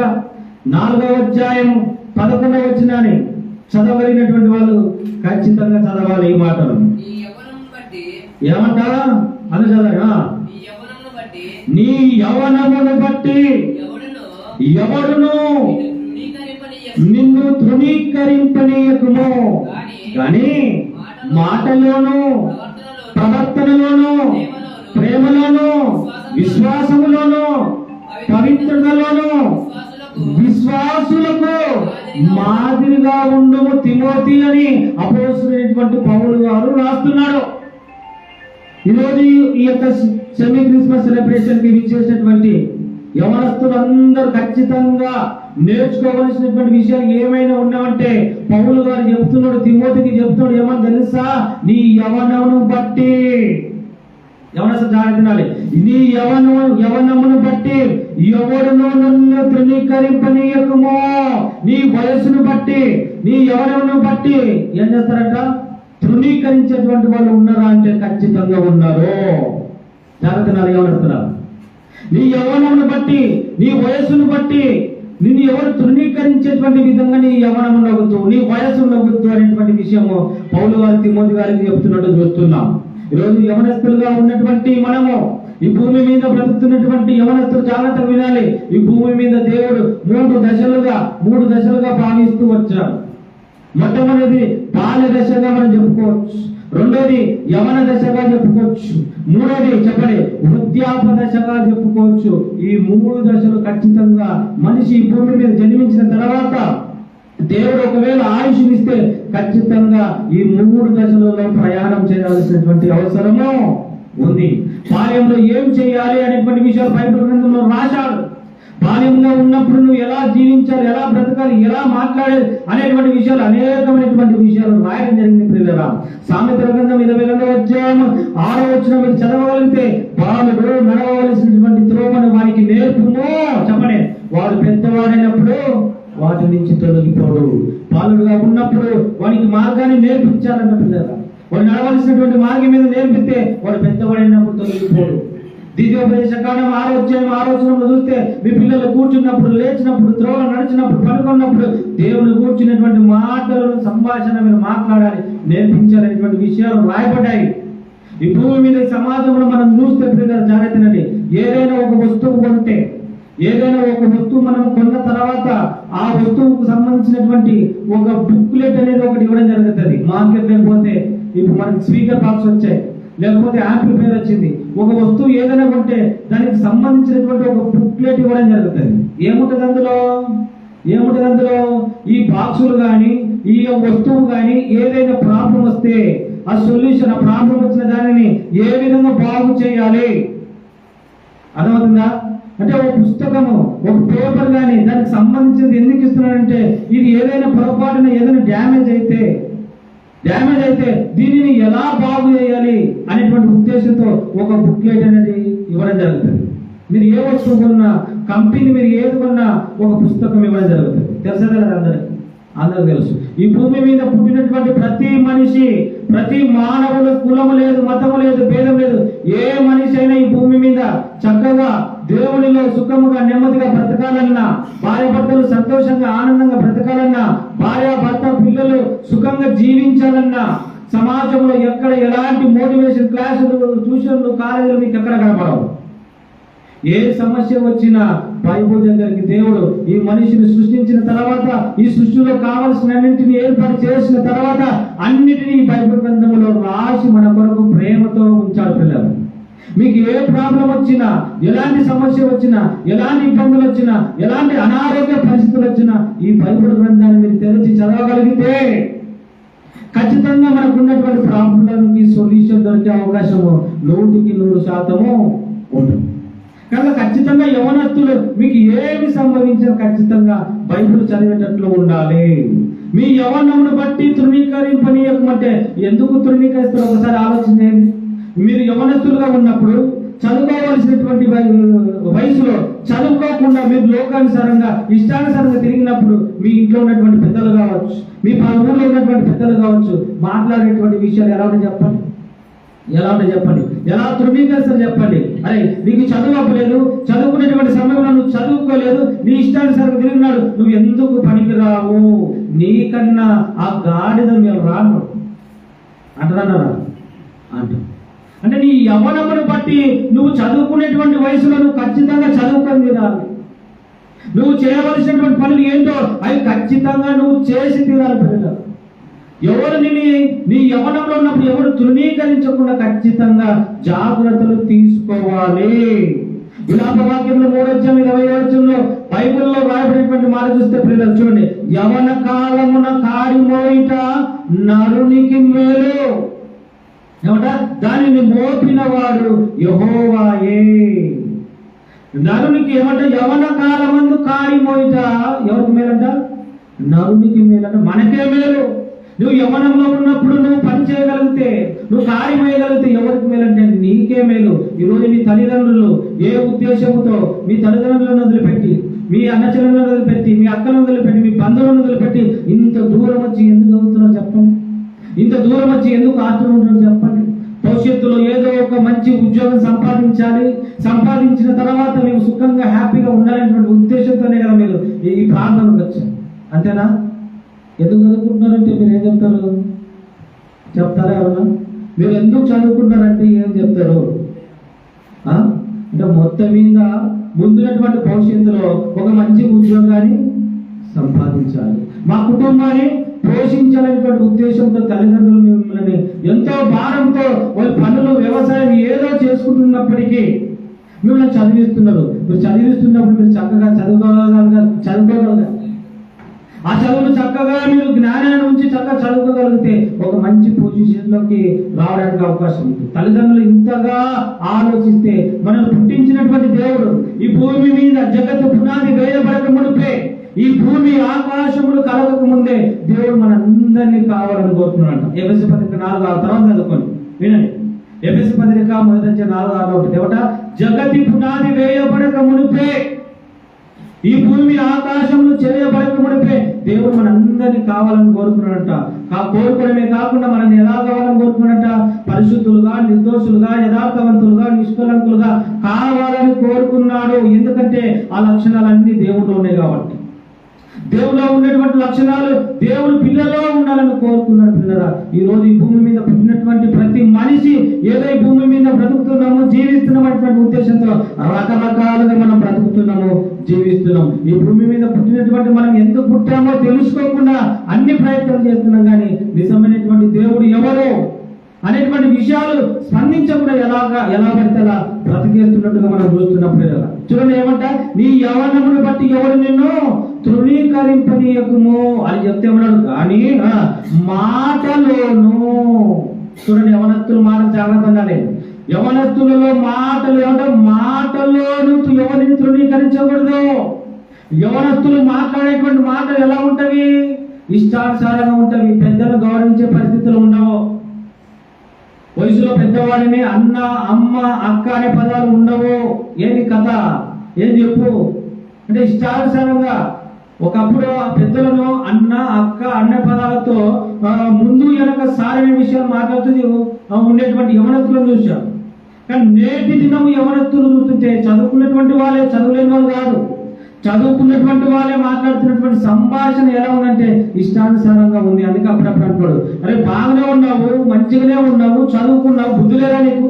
4వ అధ్యాయం 11వ వచనాన్ని చదవగలిగినటువంటి వాళ్ళు ఖచ్చితంగా చదవాలి ఈ మాటలు. ఏమంటారా? అది చదవరా? నీ యవ్వనమును బట్టి ఎవడును నిన్ను తృణీకరింపనీయకుము, కానీ మాటలోను, ప్రవర్తనలోను, ప్రేమలోను, విశ్వాసములోను, పవిత్రతలోను విశ్వాసులకు మాదిరిగా ఉండుము తిమోతి అని అపోస్తలుడైనటువంటి పౌలు గారు రాస్తున్నాడు. ఈరోజు ఈ యొక్క సెమీ క్రిస్మస్ సెలబ్రేషన్ కి విచ్చేసినటువంటి యవనస్తులందరూ ఖచ్చితంగా నేర్చుకోవలసినటువంటి విషయాలు ఏమైనా ఉన్నామంటే పౌలు గారు చెప్తున్నాడు, తిమోతికి చెప్తున్నాడు. ఏమని తెలుసా? నీ యవనమును బట్టి, యవనస్తులు జాగ్రత్త వినాలి, నీ యవనమును బట్టి ఎవడును నన్ను తృణీకరింపనీయకుము. నీ వయస్సును బట్టి, నీ యవనమును బట్టి ఏం చేస్తారట? తృణీకరించేటువంటి వాళ్ళు ఉన్నారా అంటే ఖచ్చితంగా ఉన్నారు. జాగ్రత్త వినాలి యవనస్తులు. నీ యవ్వనమును బట్టి, నీ వయస్సును బట్టి నిన్ను ఎవరు తృణీకరించేటువంటి విధంగా నీ యవ్వనము నవ్వుతూ, నీ వయస్సు నవ్వుతూ అనేటువంటి విషయము పౌలు గారు తిమోతి గారికి చెప్తున్నట్టు చూస్తున్నాం. ఈరోజు యవనస్తులుగా ఉన్నటువంటి మనము, ఈ భూమి మీద బ్రతుకుతున్నటువంటి యవనస్తులు జాగ్రత్త వినాలి. ఈ భూమి మీద దేవుడు మూడు దశలుగా భావిస్తూ వచ్చాడు. మొట్టమొదటిది బాల్య దశగా మనం చెప్పుకోవచ్చు, రెండోది యవన దశగా చెప్పుకోవచ్చు, మూడోది చెప్పండి వృద్ధాప్య దశగా చెప్పుకోవచ్చు. ఈ 3 దశలు ఖచ్చితంగా మనిషి ఈ భూమి మీద జన్మించిన తర్వాత దేవుడు ఒకవేళ ఆయుష్నిస్తే ఖచ్చితంగా ఈ 3 దశలలో ప్రయాణం చేయాల్సినటువంటి అవసరము ఉంది. బాల్యంలో ఏం చేయాలి అనేటువంటి విషయాలు బైబిల్ గ్రంథంలో రాశాడు. బాల్యంలో ఉన్నప్పుడు నువ్వు ఎలా జీవించాలి, ఎలా బ్రతకాలి, ఎలా మాట్లాడాలి అనేటువంటి విషయాలు, అనేకమైనటువంటి విషయాలు రాయడం జరిగింది ప్రియులారా. సామెతల గ్రంథం 22వ అధ్యాయం 6వ వచనం మీరు చదవగలిగితే, బాలుడు నడవలసినటువంటి త్రోవను వారికి నేర్పుము. చెప్పండి, వాడు పెద్దవాడైనప్పుడు వాటి నుంచి తొలగిపోడు. బాలుడుగా ఉన్నప్పుడు వానికి మార్గాన్ని నేర్పించాలంట పిల్లరా. వాడు నడవలసినటువంటి మార్గం మీద నేర్పితే వాడు పెద్దవాడైనప్పుడు తొలగిపోడు. ద్వితీయోపదేశ కాండం 6వ అధ్యాయం 6వ వచనంలో చూస్తే, మీ పిల్లలు కూర్చున్నప్పుడు, లేచినప్పుడు, త్రోవ నడిచినప్పుడు, పడుకున్నప్పుడు దేవుడు కూర్చున్నటువంటి మాటలను, సంభాషణ మీరు మాట్లాడాలి, నేర్పించాలనేటువంటి విషయాలు రాయబడ్డాయి. ఈ భూమి మీద సమాజంలో మనం చూస్తే పిల్లలు జాగ్రత్తనండి, ఏదైనా ఒక వస్తువు కొంటే, ఏదైనా ఒక వస్తువు మనం కొన్న తర్వాత ఆ వస్తువుకు సంబంధించినటువంటి ఒక బుక్లెట్ అనేది ఒకటి ఇవ్వడం జరుగుతుంది. మార్కెట్ లేకపోతే ఇప్పుడు మనకి స్పీకర్ బాక్స్ వచ్చాయి, లేకపోతే యాంప్లిఫైర్ వచ్చింది. ఒక వస్తువు ఏదైనా కొంటే దానికి సంబంధించినటువంటి ఒక బుక్లెట్ ఇవ్వడం జరుగుతుంది. ఏముంటది అందులో? ఈ బాక్సులు కానీ, ఈ వస్తువు కానీ ఏదైనా ప్రాబ్లం వస్తే ఆ సొల్యూషన్, ఆ ప్రాబ్లం వచ్చిన దానిని ఏ విధంగా బాగు చేయాలి, అర్థమవుతుందా? అంటే ఒక పుస్తకము, ఒక పేపర్ కానీ దానికి సంబంధించినది ఎందుకు ఇస్తున్నాడంటే, ఇది ఏదైనా పొరపాటున ఏదైనా డ్యామేజ్ అయితే దీనిని ఎలా బాగు చేయాలి అనేటువంటి ఉద్దేశంతో ఒక బుక్లెట్ అనేది ఇవ్వడం జరుగుతుంది. మీరు ఏ వస్తువు కొన్నా, కంపెనీ మీరు ఏది కొన్నా ఒక పుస్తకం ఇవ్వడం జరుగుతుంది. తెలుసా కదా? అందరూ తెలుసు. ఈ భూమి మీద పుట్టినటువంటి ప్రతి మనిషి, ప్రతి మానవులు, కులము లేదు, మతము లేదు, భేదం లేదు, ఏ మనిషి అయినా ఈ భూమి మీద చక్కగా దేవునిలో సుఖముగా నెమ్మదిగా బ్రతకాలన్నా, భార్య భర్తలు సంతోషంగా ఆనందంగా బ్రతకాలన్నా, భార్య భర్త పిల్లలు సుఖంగా జీవించాలన్నా, సమాజంలో ఎక్కడ ఎలాంటి మోటివేషన్ క్లాసులు, ట్యూషన్లు, కాలేజీలు మీకు ఎక్కడ కనపడవు. ఏ సమస్య వచ్చినా బైబుల్ దగ్గరికి దేవుడు ఈ మనిషిని సృష్టించిన తర్వాత, ఈ సృష్టిలో కావలసిన అన్నింటినీ ఏర్పాటు చేసిన తర్వాత అన్నిటినీ ఈ బైబిల్ గ్రంథంలో రాసి మన కొరకు ప్రేమతో ఉంచాడు. పిల్లలు, మీకు ఏ ప్రాబ్లం వచ్చినా, ఎలాంటి సమస్య వచ్చినా, ఎలాంటి ఇబ్బందులు వచ్చినా, ఎలాంటి అనారోగ్య పరిస్థితులు వచ్చినా ఈ బైబిల్ గ్రంథాన్ని మీరు తెరిచి చదవగలిగితే ఖచ్చితంగా మనకు ఉన్నటువంటి ప్రాబ్లంకి సొల్యూషన్ దొరికే అవకాశము 100% ఉంటుంది. కనుక ఖచ్చితంగా యవనస్తులు మీకు ఏమి సంభవించినా ఖచ్చితంగా బైబిల్ చదివేటట్లు ఉండాలి. మీ యవనమును బట్టి తృణీకరింపనీయకమంటే ఎందుకు తృణీకరిస్తారో ఒకసారి ఆలోచన చేయండి. మీరు యవనస్తులుగా ఉన్నప్పుడు చదువుకోవలసినటువంటి వయసులో చదువుకోకుండా మీరు లోకానుసారంగా ఇష్టానుసారంగా తిరిగినప్పుడు మీ ఇంట్లో ఉన్నటువంటి పెద్దలు కావచ్చు, మీ ఊళ్ళో ఉన్నటువంటి పెద్దలు కావచ్చు, మాట్లాడేటువంటి విషయాలు ఎలా ఉంటాయి చెప్పండి, ఎలా తృణీకరిస్తారు చెప్పండి. అరే నీకు చదువు అవ్వలేదు, చదువుకునేటువంటి సమయంలో నువ్వు చదువుకోలేదు, నీ ఇష్టానుసారంగా తిరిగినాడు, నువ్వు ఎందుకు పనికిరావు, నీకన్నా ఆ గాడిద మేము రాను అంటారా అంట. అంటే నీ యవ్వనమును బట్టి నువ్వు చదువుకునేటువంటి వయసులో నువ్వు ఖచ్చితంగా చదువుకొని తీరాలి. నువ్వు చేయవలసినటువంటి పనులు ఏంటో అవి ఖచ్చితంగా నువ్వు చేసి తీరాలి. పిల్లలు, ఎవరు నీ యవ్వనంలో ఉన్నప్పుడు ఎవరు తృణీకరించకుండా ఖచ్చితంగా జాగ్రత్తలు తీసుకోవాలి. విలాపవాక్యంలో 3:20 బైబిల్లో రాయబడినటువంటి మాట చూస్తే పిల్లలు చూడండి, యవన కాలమున కాడి మోయిట నరునికి మేలు, ఏమంట, దానిని మోపిన వాడు యెహోవాయే. నరునికి ఏమంట, యవన కాలమందు కాడి మోయిట ఎవరికి మేలంట, నరునికి మేలంట, మనకే మేలు. నువ్వు యవనంలో ఉన్నప్పుడు నువ్వు పని చేయగలిగితే, నువ్వు కాడి మోయగలిగితే ఎవరికి మేలంటే నీకే మేలు. ఈరోజు మీ తల్లిదండ్రులు ఏ ఉద్దేశంతో మీ తల్లిదండ్రులను వదిలిపెట్టి, మీ అన్నచెల్లెలను వదిలిపెట్టి, మీ అక్కలను వదిలిపెట్టి, మీ బంధువులను వదిలిపెట్టి ఇంత దూరం వచ్చి ఎందుకు అవుతున్నారో చెప్పండి, ఇంత దూరం వచ్చి ఎందుకు ఆస్తులు ఉంటారో చెప్పండి. భవిష్యత్తులో ఏదో ఒక మంచి ఉద్యోగం సంపాదించాలి, సంపాదించిన తర్వాత మేము సుఖంగా హ్యాపీగా ఉండాలనేటువంటి ఉద్దేశంతోనే కదా మీరు ఈ ప్రాంతానికి వచ్చారు, అంతేనా? ఎందుకు చదువుకుంటున్నారంటే మీరు ఏం చెప్తారు చెప్తారా? ఎవరన్నా మీరు ఎందుకు చదువుకుంటున్నారంటే ఏం చెప్తారు? అంటే మొత్తం మీద ముందున్నటువంటి భవిష్యత్తులో ఒక మంచి ఉద్యోగాన్ని సంపాదించాలి, మా కుటుంబాన్ని పోషించాలనేటువంటి ఉద్దేశంతో తల్లిదండ్రులు మిమ్మల్ని ఎంతో భారంతో వాళ్ళ పనులు, వ్యవసాయం ఏదో చేసుకుంటున్నప్పటికీ మిమ్మల్ని చదివిస్తున్నారు. మీరు చదివిస్తున్నప్పుడు మీరు చక్కగా చదువుకోగలగాలి. ఆ చదువును చక్కగా మీరు జ్ఞానాన్ని ఉంచి చక్కగా చదువుకోగలిగితే ఒక మంచి పొజిషన్లోకి రావడానికి అవకాశం ఉంది. తల్లిదండ్రులు ఇంతగా ఆలోచిస్తే, మనం పుట్టించినటువంటి దేవుడు ఈ భూమి మీద జగత్తు పునాది వేయబడక మునిపే, ఈ భూమి ఆకాశములు కలగక ముందే దేవుడు మనందరినీ కావాలని కోరుతున్నాడు. ఎఫెసీ పత్రిక 4:6 తర్వాత చదువుకోండి, వినండి. ఎఫెసీ పత్రిక 4:6 దేవట, జగతి పునాది వేయబడక మునిపే, ఈ భూమి ఆకాశములు చేయబడక మునిపే దేవుడు మనందరినీ కావాలని కోరుకున్నాడంట. కోరుకోవడమే కాకుండా మనల్ని ఎలా కావాలని కోరుకున్నాడంట, పరిశుద్ధులుగా, నిర్దోషులుగా, యథార్థవంతులుగా, నిష్కలంకులుగా కావాలని కోరుకున్నాడు. ఎందుకంటే ఆ లక్షణాలన్నీ దేవుడిలో ఉన్నాయి కాబట్టి. దేవుడిలో ఉన్నటువంటి లక్షణాలు దేవుడు పిల్లల్లో ఉండాలని కోరుకున్నాడు. పిల్లరా, ఈ రోజు ఈ భూమి మీద పుట్టినటువంటి ప్రతి మనిషి ఏదో ఈ భూమి మీద బ్రతుకుతున్నాము, జీవిస్తున్నాం అనేటువంటి ఉద్దేశంతో రకరకాలుగా మనం బ్రతుకుతున్నాము, జీవిస్తున్నాం. ఈ భూమి మీద పుట్టినటువంటి మనం ఎందుకు పుట్టామో తెలుసుకోకుండా అన్ని ప్రయత్నాలు చేస్తున్నాం. కానీ నిజమైనటువంటి దేవుడు ఎవరు అనేటువంటి విషయాలు స్పందించకుండా ఎలా పడితే అలా బ్రతికేస్తున్నట్టుగా మనం చూస్తున్నప్పుడు చూడండి, ఏమంట, నీ యవ్వనమును బట్టి ఎవరు నిన్ను తృణీకరింపనీయకుము అని చెప్తే ఉన్నాడు. కానీ మాటలోను చూడండి, యవనస్తుల మాట జాగ్రత్తగా లేదు. యవనస్తులలో మాటలు ఏమంటే, మాటలోను ఎవరిని తృణీకరించకూడదు. యవనస్తులు మాట్లాడేటువంటి మాటలు ఎలా ఉంటవి? ఇష్టానుసారంగా ఉంటవి. పెద్దలు గౌరవించే పరిస్థితులు ఉండవు. వయసులో పెద్దవాడిని అన్న, అమ్మ, అక్క అనే పదాలు ఉండవు. ఏంటి కథ, ఏం చెప్పు అంటే ఇష్టానుసారంగా. ఒకప్పుడు ఆ పెద్దలను అన్న, అక్క అన్న పదాలతో ముందు వెనక సారనే విషయాలు మాట్లాడుతూ ఉండేటువంటి యవనస్తులను చూశాం. కానీ నేటి దినము యవనస్తులు చూస్తుంటే చదువుకున్నటువంటి వాళ్ళే, చదువులేని వాళ్ళు కాదు, చదువుకున్నటువంటి వాళ్ళే మాట్లాడుతున్నటువంటి సంభాషణ ఎలా ఉందంటే ఇష్టానుసారంగా ఉంది. అందుకే అప్పుడప్పుడు అంటాడు, అరే బాగానే ఉన్నావు, మంచిగానే ఉన్నావు, చదువుకున్నావు, బుద్ధి లేదా నీకు?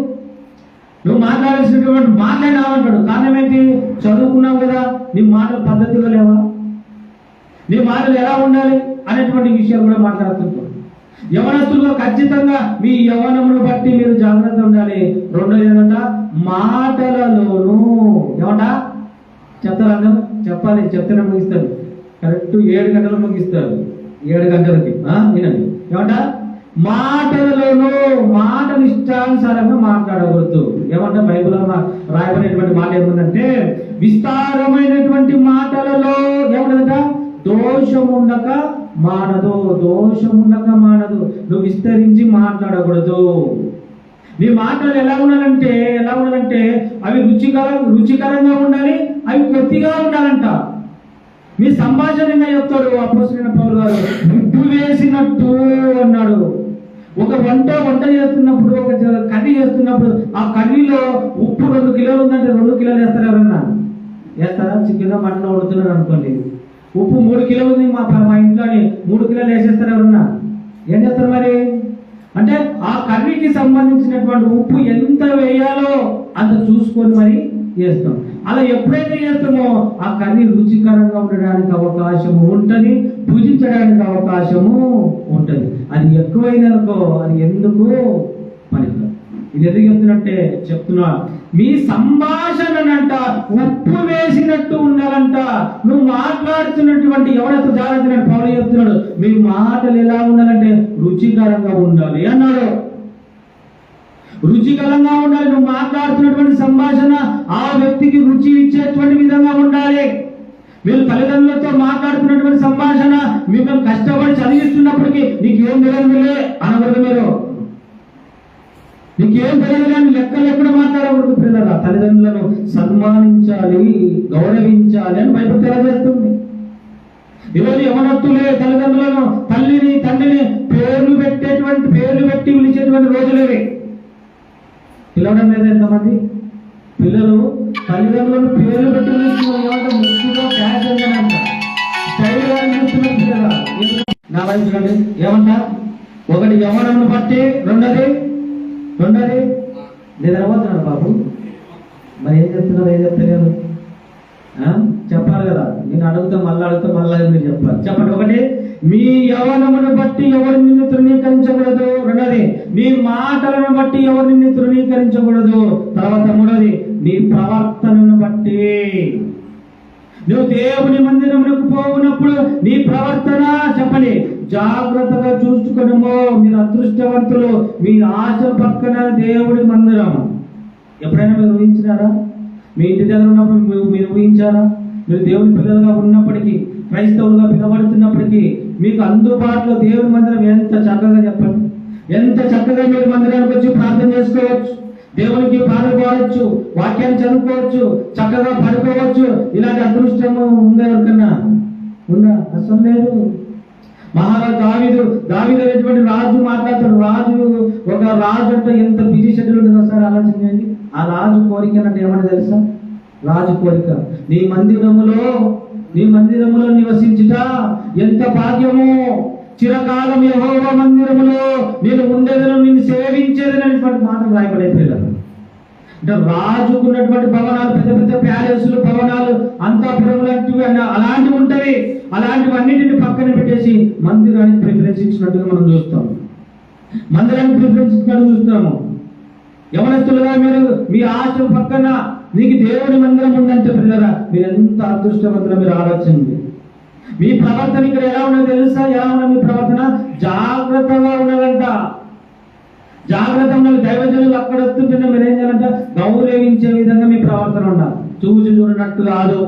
నువ్వు మాట్లాడాల్సినటువంటి మాట్లాడావంటాడు. కారణం ఏంటి? చదువుకున్నావు కదా, నీ మాటల పద్ధతిలో లేవా, నీ మాటలు ఎలా ఉండాలి అనేటువంటి విషయాలు కూడా మాట్లాడుతుంటారు. యవనస్తులుగా ఖచ్చితంగా మీ యవనమును బట్టి మీరు జాగ్రత్త ఉండాలి. రెండోది ఏంటంట, మాటలలోను ఏమంట చెప్తారు, అందరూ చెప్పాలి, చెప్తేనే ముగిస్తారు. కరెక్ట్ 7 గంటలు ముగిస్తారు. 7 గంటలకి వినండి. ఏమంట, మాటలలోను మాటలు ఇష్టానుసారంగా మాట్లాడకూడదు. ఏమంట బైబిల్లో రాయబడినటువంటి మాట ఏముందంటే, విస్తారమైనటువంటి మాటలలో ఏమంటదట, దోషముండక మానదు, దోషముండక మానదు. నువ్వు విస్తరించి మాట్లాడకూడదు. నీ మాటలు ఎలా ఉండాలంటే అవి రుచికరంగా ఉండాలి, అవి కొద్దిగా ఉండాలంట. మీ సంభాషణ చెప్తాడు అపోస్తలుడైన పౌలు గారు, ఉప్పు వేసినట్టు అన్నాడు. ఒక వంట చేస్తున్నప్పుడు, ఒక కర్రీ చేస్తున్నప్పుడు ఆ కర్రీలో ఉప్పు 2 కిలోలు ఉందంటే 2 కిలోలు వేస్తారు. ఎవరన్నా వేస్తారా? చికెన్ మటన్ వండుతున్నారు అనుకోండి, ఉప్పు 3 కిలోలు ఉంది మా ఇంట్లోని 3 కిలోలు వేసేస్తారు. ఎవరన్నా ఏం చేస్తారు మరి? అంటే ఆ కర్రీకి సంబంధించినటువంటి ఉప్పు ఎంత వేయాలో అంత చూసుకొని మరి చేస్తాం. అలా ఎప్పుడైతే చేస్తామో ఆ కర్రీ రుచికరంగా ఉండడానికి అవకాశము ఉంటుంది, పూజించడానికి అవకాశము ఉంటుంది. అది ఎక్కువైననుకో అది ఎందుకు పనికిరాదు. ఇది ఎందుకు చెప్తున్నా, మీ సంభాషణనంట ఉప్పు వేసినట్టు ఉండాలంట. నువ్వు మాట్లాడుతున్నటువంటి ఎవరైతే జాగ్రత్త పౌలు చెప్తున్నాడు, మీ మాటలు ఎలా ఉండాలంటే రుచికరంగా ఉండాలి అన్నాడు. రుచికరంగా ఉండాలి. నువ్వు మాట్లాడుతున్నటువంటి సంభాషణ ఆ వ్యక్తికి రుచి ఇచ్చేటువంటి విధంగా ఉండాలి. మీరు తల్లిదండ్రులతో మాట్లాడుతున్నటువంటి సంభాషణ మిమ్మల్ని కష్టపడి చదివిస్తున్నప్పటికీ నీకేం తెలియదులే అనకూడదు. నీకేం తెలియదు అని లెక్కలు ఎప్పుడు మాట్లాడకూడదు. పిల్లల తల్లిదండ్రులను సన్మానించాలి, గౌరవించాలి అని బైబిల్ తెలియజేస్తుంది. ఈరోజు యవనస్తులే తల్లిదండ్రులను, తల్లిని తండ్రిని పేర్లు పెట్టి పిలిచేటువంటి రోజులేవి. పిలవడం లేదు ఎంతమంది పిల్లలు తల్లిదండ్రులను పేర్లు పెట్టి పిలుస్తున్నారు. ముఖ్యంగా ఫ్యాషన్ అంట, స్టైల్ గా చూస్తున్నారు పిల్లల. నా వయసు రండి ఏమంట, ఒకటి యవనమును బట్టి, రెండోది నిద్రపోతున్నాడు బాబు. మరి ఏం చెప్తలేరు చెప్పాలి కదా. నేను అడుగుతా మళ్ళీ మీరు చెప్పాలి. చెప్పండి. ఒకటి, మీ యవనమును బట్టి ఎవరు నిన్ను తృణీకరించకూడదు. రెండోది, మీ మాటలను బట్టి ఎవరు నిన్ను తృణీకరించకూడదు. తర్వాత మూడోది, నీ ప్రవర్తనను బట్టి. నువ్వు దేవుని మందిరములకు పోవునప్పుడు నీ ప్రవర్తన చెప్పండి జాగ్రత్తగా చూసుకునము. మీరు అదృష్టవంతులు. మీ ఆశ పక్కన దేవుడి మందిరం. ఎప్పుడైనా మీరు ఊహించినారా? మీ ఇంటి దగ్గర ఉన్నప్పుడు మీరు ఊహించారా? మీరు దేవుని పిల్లలుగా ఉన్నప్పటికీ, క్రైస్తవులుగా పిలవడుతున్నప్పటికీ మీకు అందుబాటులో దేవుని మందిరం ఎంత చక్కగా చెప్పండి. ఎంత చక్కగా మీరు మందిరానికి వచ్చి ప్రార్థన చేసుకోవచ్చు, దేవునికి పాటలు పాడవచ్చు, వాక్యాన్ని చదువుకోవచ్చు, చక్కగా పడుకోవచ్చు. ఇలాంటి అదృష్టము ఉందా? ఎవరికన్నా ఉందా? అసలు లేదు. మహారాజు దావీదు అనేటువంటి రాజు మాట్లాడతాడు. ఒక రాజు అంటే ఎంత బిజీ షెడ్యూల్ ఉంటుందో ఒకసారి ఆలోచన చేయండి. ఆ రాజు కోరిక అంటే ఏమన్నా తెలుసా? రాజు కోరిక నీ మందిరములో నివసించుట ఎంత భాగ్యము. చిరకాలం యెహోవా మందిరములో నేను ఉండేదను, నిన్ను సేవించేదని అనేటువంటి మాటలు రాయబడైపోయారు. అంటే రాజుకున్నటువంటి భవనాలు, పెద్ద పెద్ద ప్యాలెస్లు, భవనాలు, అంతఃపురం లాంటివి అలాంటివి ఉంటవి. అలాంటివన్నిటిని పక్కన పెట్టేసి మందిరాన్ని ప్రిఫరెన్స్ ఇచ్చినట్టుగా మనం చూస్తాం. చూస్తాము. యవనస్తులుగా మీరు మీ ఆశ పక్కన నీకు దేవుని మందిరం ఉందంటే పిల్లరా, మీరు ఎంత అదృష్టవంతులు. మీరు ఆలోచించండి. మీ ప్రవర్తన ఇక్కడ ఎలా ఉన్నదో తెలుసా? ఎలా ఉన్నది మీ ప్రవర్తన? జాగ్రత్తగా ఉండాలంట. జాగ్రత్త ఉండాలి. దైవజనులు అక్కడ వస్తుంటేనే మీరు ఏం చేయాలంట? గౌరవించే విధంగా మీ ప్రవర్తన ఉండాలి. చూడనట్టు కాదు,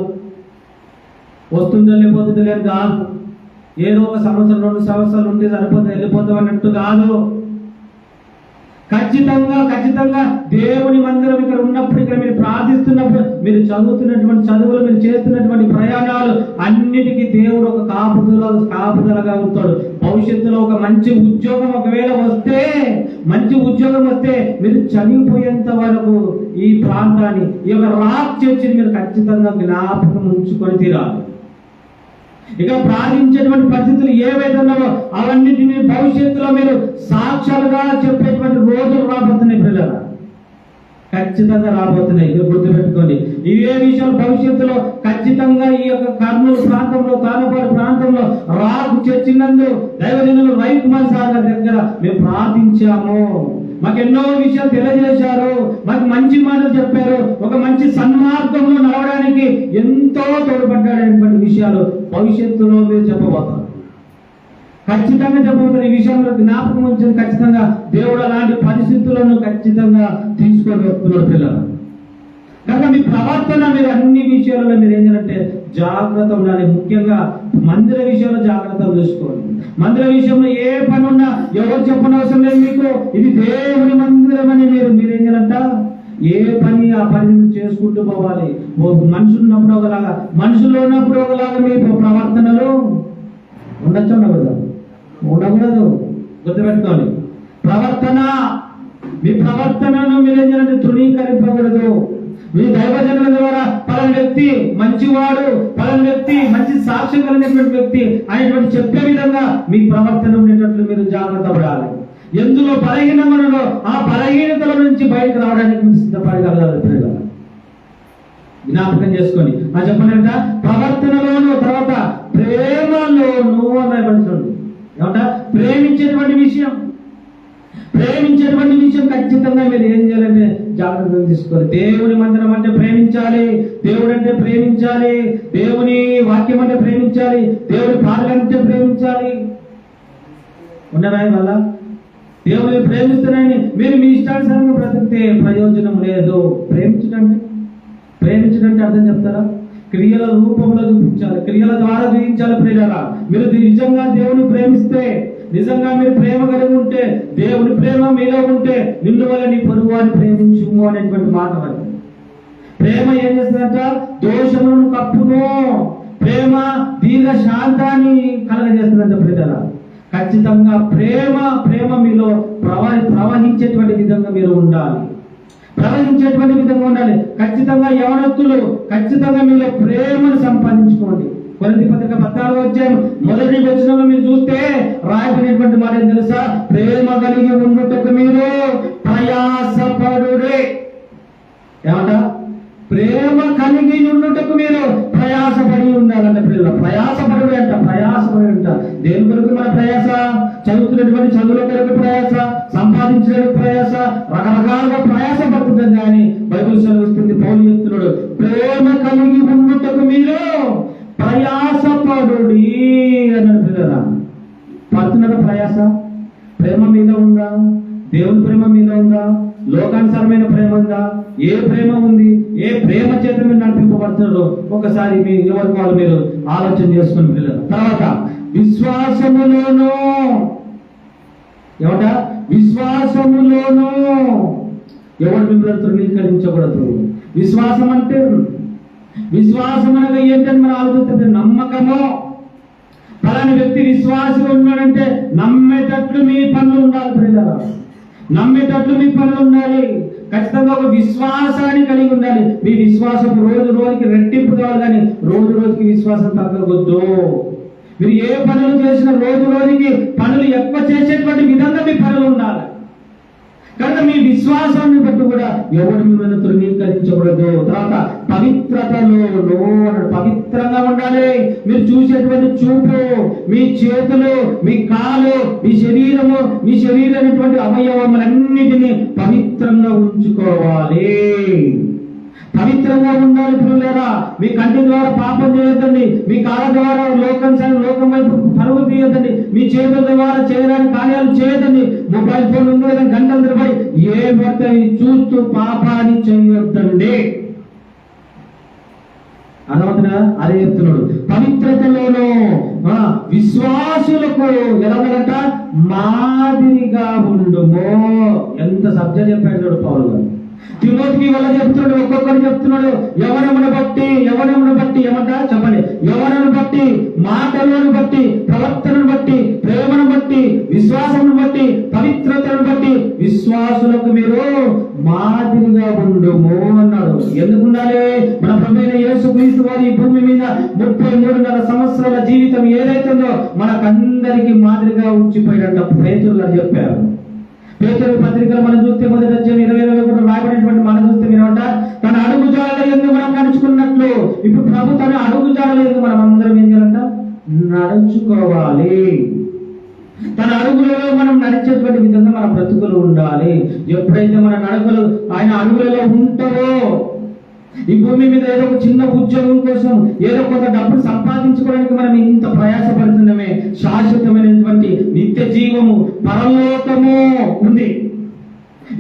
వస్తుందో లేకపోతుందో లేదు కాదు, ఏదో ఒక సంవత్సరం 2 సంవత్సరాలు ఉంటే సరిపోతే వెళ్ళిపోతాం అన్నట్టు కాదు. ఖచ్చితంగా దేవుని మందిరం ఇక్కడ ఉన్నప్పుడు, ఇక్కడ మీరు ప్రార్థిస్తున్నప్పుడు, మీరు చదువుతున్నటువంటి చదువులు, మీరు చేస్తున్నటువంటి ప్రయాణాలు అన్నిటికీ దేవుడు ఒక కాపుదలగా ఉంటాడు. భవిష్యత్తులో ఒక మంచి ఉద్యోగం ఒకవేళ వస్తే, మీరు చనిపోయేంత వరకు ఈ ప్రాంతాన్ని, ఈ యొక్క రాక్ చర్చిని మీరు ఖచ్చితంగా జ్ఞాపకం ఉంచుకొని తీరాలి. ఇక ప్రార్థించేటువంటి పరిస్థితులు ఏవైతే ఉన్నావో అవన్నిటిని భవిష్యత్తులో మీరు సాక్ష్యాలుగా చెప్పేటువంటి రోజులు రాబోతున్నాయి పిల్లల. ఖచ్చితంగా రాబోతున్నాయి. మీరు గుర్తుపెట్టుకోండి. ఇవే విషయాలు భవిష్యత్తులో ఖచ్చితంగా ఈ యొక్క కర్నూలు ప్రాంతంలో, తానపాడు ప్రాంతంలో రాకు చర్చినందు దైవజనులు రవికుమార్ సార్ గారి దగ్గర మేము ప్రార్థించాము. మాకు ఎన్నో విషయాలు తెలియజేశారు, మాకు మంచి మాటలు చెప్పారు, ఒక మంచి సన్మార్గంలో నడవడానికి ఎంతో తోడ్పడ్డాడనేటువంటి విషయాలు భవిష్యత్తులో మీరు చెప్పబోతారు. ఖచ్చితంగా చెప్పబోతారు. ఈ విషయంలో జ్ఞాపకం ఉంచండి. ఖచ్చితంగా దేవుడు అలాంటి పరిస్థితులను ఖచ్చితంగా తీసుకొని వస్తున్నాడు పిల్లలు. కనుక మీ ప్రవర్తన, మీరు అన్ని విషయాలలో మీరు ఏం చేయాలంటే జాగ్రత్త ఉండాలి. ముఖ్యంగా మందిర విషయంలో జాగ్రత్తలు చూసుకోవాలి. మందిర విషయంలో ఏ పని ఉన్నా ఎవరు చెప్పనవసరం లేదు మీకు. ఇది దేవుని మందిరం అని మీరు ఏం చేయాలంట, ఏ పని ఆ పని చేసుకుంటూ పోవాలి. మనుషులు ఉన్నప్పుడు ఒకలాగా, మనుషులు ఉన్నప్పుడు ఒకలాగా మీ ప్రవర్తనలో ఉండొచ్చు, ఉండకూడదు. గుర్తుపెట్టుకోవాలి. ప్రవర్తన, మీ ప్రవర్తనను మీరు ఏం చేయాలంటే తృణీకరింపకూడదు. మీ దైవజనుల ద్వారా పలానా వ్యక్తి మంచివాడు, పలానా వ్యక్తి మంచి సాక్ష్యం కలిగినటువంటి వ్యక్తి అనేటువంటి చెప్పే విధంగా మీ ప్రవర్తన ఉండేటట్లు మీరు జాగ్రత్త పడాలి. ఎందులో బలహీనమనో ఆ బలహీనతల నుంచి బయటకు రావడానికి మీరు సిద్ధపడగలగాలి. జ్ఞాపకం చేసుకొని చెప్పండి, ప్రవర్తనలోను, తర్వాత ప్రేమలోను అన్నబడుతుంది. ఏమంట, ప్రేమించేటువంటి విషయం ఖచ్చితంగా మీరు ఏం చేయాలంటే జాగ్రత్తగా తీసుకోవాలి. దేవుని మందిరం అంటే ప్రేమించాలి, దేవుడు అంటే ప్రేమించాలి, దేవుని వాక్యం అంటే ప్రేమించాలి, దేవుని పాటలంటే ప్రేమించాలి. ఉన్నదా వల్ల దేవుని ప్రేమిస్తున్నాయని మీరు మీ ఇష్టానుసారంగా బ్రతికితే ప్రయోజనం లేదు. ప్రేమించడంటే అర్థం చెప్తారా? క్రియల రూపంలో చూపించాలి, క్రియల ద్వారా చూపించాలి. ప్రియులారా, మీరు నిజంగా దేవుని ప్రేమిస్తే, నిజంగా మీరు ప్రేమ కలిగి ఉంటే, దేవుని ప్రేమ మీలో ఉంటే, నిన్ను వల్ల నీ పొరుగువారిని ప్రేమించుము అనేటువంటి మాట. ప్రేమ ఏం చేస్తుందంట? దోషములను కప్పును. ప్రేమ దీర్ఘ శాంతాన్ని కలగజేస్తుందంట. ప్రియులారా, ఖచ్చితంగా ప్రేమ మీలో ప్రవహించేటువంటి విధంగా మీరు ఉండాలి. ఖచ్చితంగా యవనస్తులు ఖచ్చితంగా మీలో ప్రేమను సంపాదించుకోండి. కొరింథీ పత్రిక 14వ అధ్యాయం మొదటి వచనంలో మీరు చూస్తే రాయబడినటువంటి మాట ఏం తెలుసా? ప్రేమ కలిగి ఉన్నట్టుకు మీరు ప్రయాసపడుడే. ఏమంట? ప్రేమ కలిగి ఉన్నట్టుకు మీరు ప్రయాసపడి ఉండాలంట. పిల్లలు ప్రయాసపడుడే అంట. దేని కొరకు మన ప్రయాస? చదువుతున్నటువంటి చదువుల కొరకు ప్రయాస, సంపాదించడానికి ప్రయాస, రకరకాలుగా ప్రయాస పడుతుంది అని బైబిల్ సెలవిస్తుంది. పౌలు చెప్తున్నాడు, ప్రేమ కలిగి ఉన్నట్టుకు మీరు ప్రయాసపడుడి అన్నాడు. పిల్లరా, పడుతున్నారా ప్రయాస? ప్రేమ మీలో ఉందా? దేవుని ప్రేమ మీలో ఉందా? లోకానుసారమైన ప్రేమ ఉందా? ఏ ప్రేమ ఉంది? ఏ ప్రేమ చేత మీరు నడిపింపబడుతున్నారో ఒకసారి మీ ఎవరికి వాళ్ళు మీరు ఆలోచన చేసుకుని పిల్లలు. తర్వాత విశ్వాసములోను, ఏమంట? విశ్వాసములోను ఎవరు మిమ్మల్ని తృణీకరించకూడదు. విశ్వాసం అనగా ఏంటని మనం ఆలోచిస్తే నమ్మకము. పలాని వ్యక్తి విశ్వాసం ఉన్నాడంటే నమ్మేటట్లు మీ పనులు ఉండాలి. పిల్లలు, నమ్మేటట్లు మీ పనులు ఉండాలి. ఖచ్చితంగా ఒక విశ్వాసాన్ని కలిగి ఉండాలి. మీ విశ్వాసం రోజు రోజుకి రెట్టింపు కావాలి, కానీ రోజు రోజుకి విశ్వాసం తగ్గకూడదు. మీరు ఏ పనులు చేసినా రోజు రోజుకి పనులు ఎక్కువ చేసేటువంటి విధంగా మీ పనులు ఉండాలి. కనుక మీ విశ్వాసాన్ని బట్టి కూడా ఎవరు మిమ్మల్ని తృణీకరించకూడదు. తర్వాత పవిత్రతలో పవిత్రంగా ఉండాలి. మీరు చూసేటువంటి చూపు, మీ చేతులు, మీ కాలు, మీ శరీరమైనటువంటి అవయవములన్నిటినీ పవిత్రంగా ఉంచుకోవాలి. పవిత్రంగా ఉండాలి. పిల్లలారా, మీ కంటి ద్వారా పాపం చేయొద్దండి. మీ కాళ్ళ ద్వారా లోకం వైపు పరుగు తీయొద్దండి. మీ చేతుల ద్వారా చేయడానికి కార్యాలు చేయొద్దండి. మొబైల్ ఫోన్ ఉంది కదా, గంటల తరబడి ఏ పడితే చూస్తూ పాపాన్ని చేయొద్దండి. అర్థమవుతుందా? అదే చెప్తున్నాడు. పవిత్రతలోనూ విశ్వాసులకు ఎలా ఉండాలంట? మాదిరిగా ఉండుము. ఎంత సబ్జెక్ట్ చెప్పాడు పౌలు గారు. తిమోతికి వల్ల చెప్తున్నాడు, ఒక్కొక్కరు చెప్తున్నాడు. యవనమును బట్టి ఏమంట చెప్పండి. యవనను బట్టి, మాటలను బట్టి, ప్రవర్తనను బట్టి, ప్రేమను బట్టి, విశ్వాసమును బట్టి, పవిత్రతను బట్టి విశ్వాసులకు మీరు మాదిరిగా ఉండుము అన్నాడు. ఎందుకు ఉండాలి? మన ప్రభువైన యేసుక్రీస్తు వారి ఈ భూమి మీద 33.5 సంవత్సరాల జీవితం ఏదైతుందో మనకందరికి మాదిరిగా ఉంచిపోయినట్టు పేతురు గారు చెప్పారు. పేతురు పత్రికలు మనం చూస్తే మొదటి అధ్యాయం 20 రాయబడినటువంటి మన తన అడుగుజాడల యందు మనం నడుచుకున్నట్లు ఇప్పుడు ప్రభు తన అడుగుజాడల యందు మనం అందరం ఏం చేయాలంట? నడుచుకోవాలి. తన అడుగులలో మనం నడిచేటువంటి విధంగా మన బ్రతుకులు ఉండాలి. ఎప్పుడైతే మన నడకలు ఆయన అడుగులలో ఉంటావో, ఈ భూమి మీద ఏదో ఒక చిన్న ఉద్యోగం కోసం ఏదో కొంత డబ్బులు సంపాదించుకోవడానికి మనం ఇంత ప్రయాసపడుతున్నామే, శాశ్వతమైనటువంటి నిత్య జీవము పరలోకము ఉంది.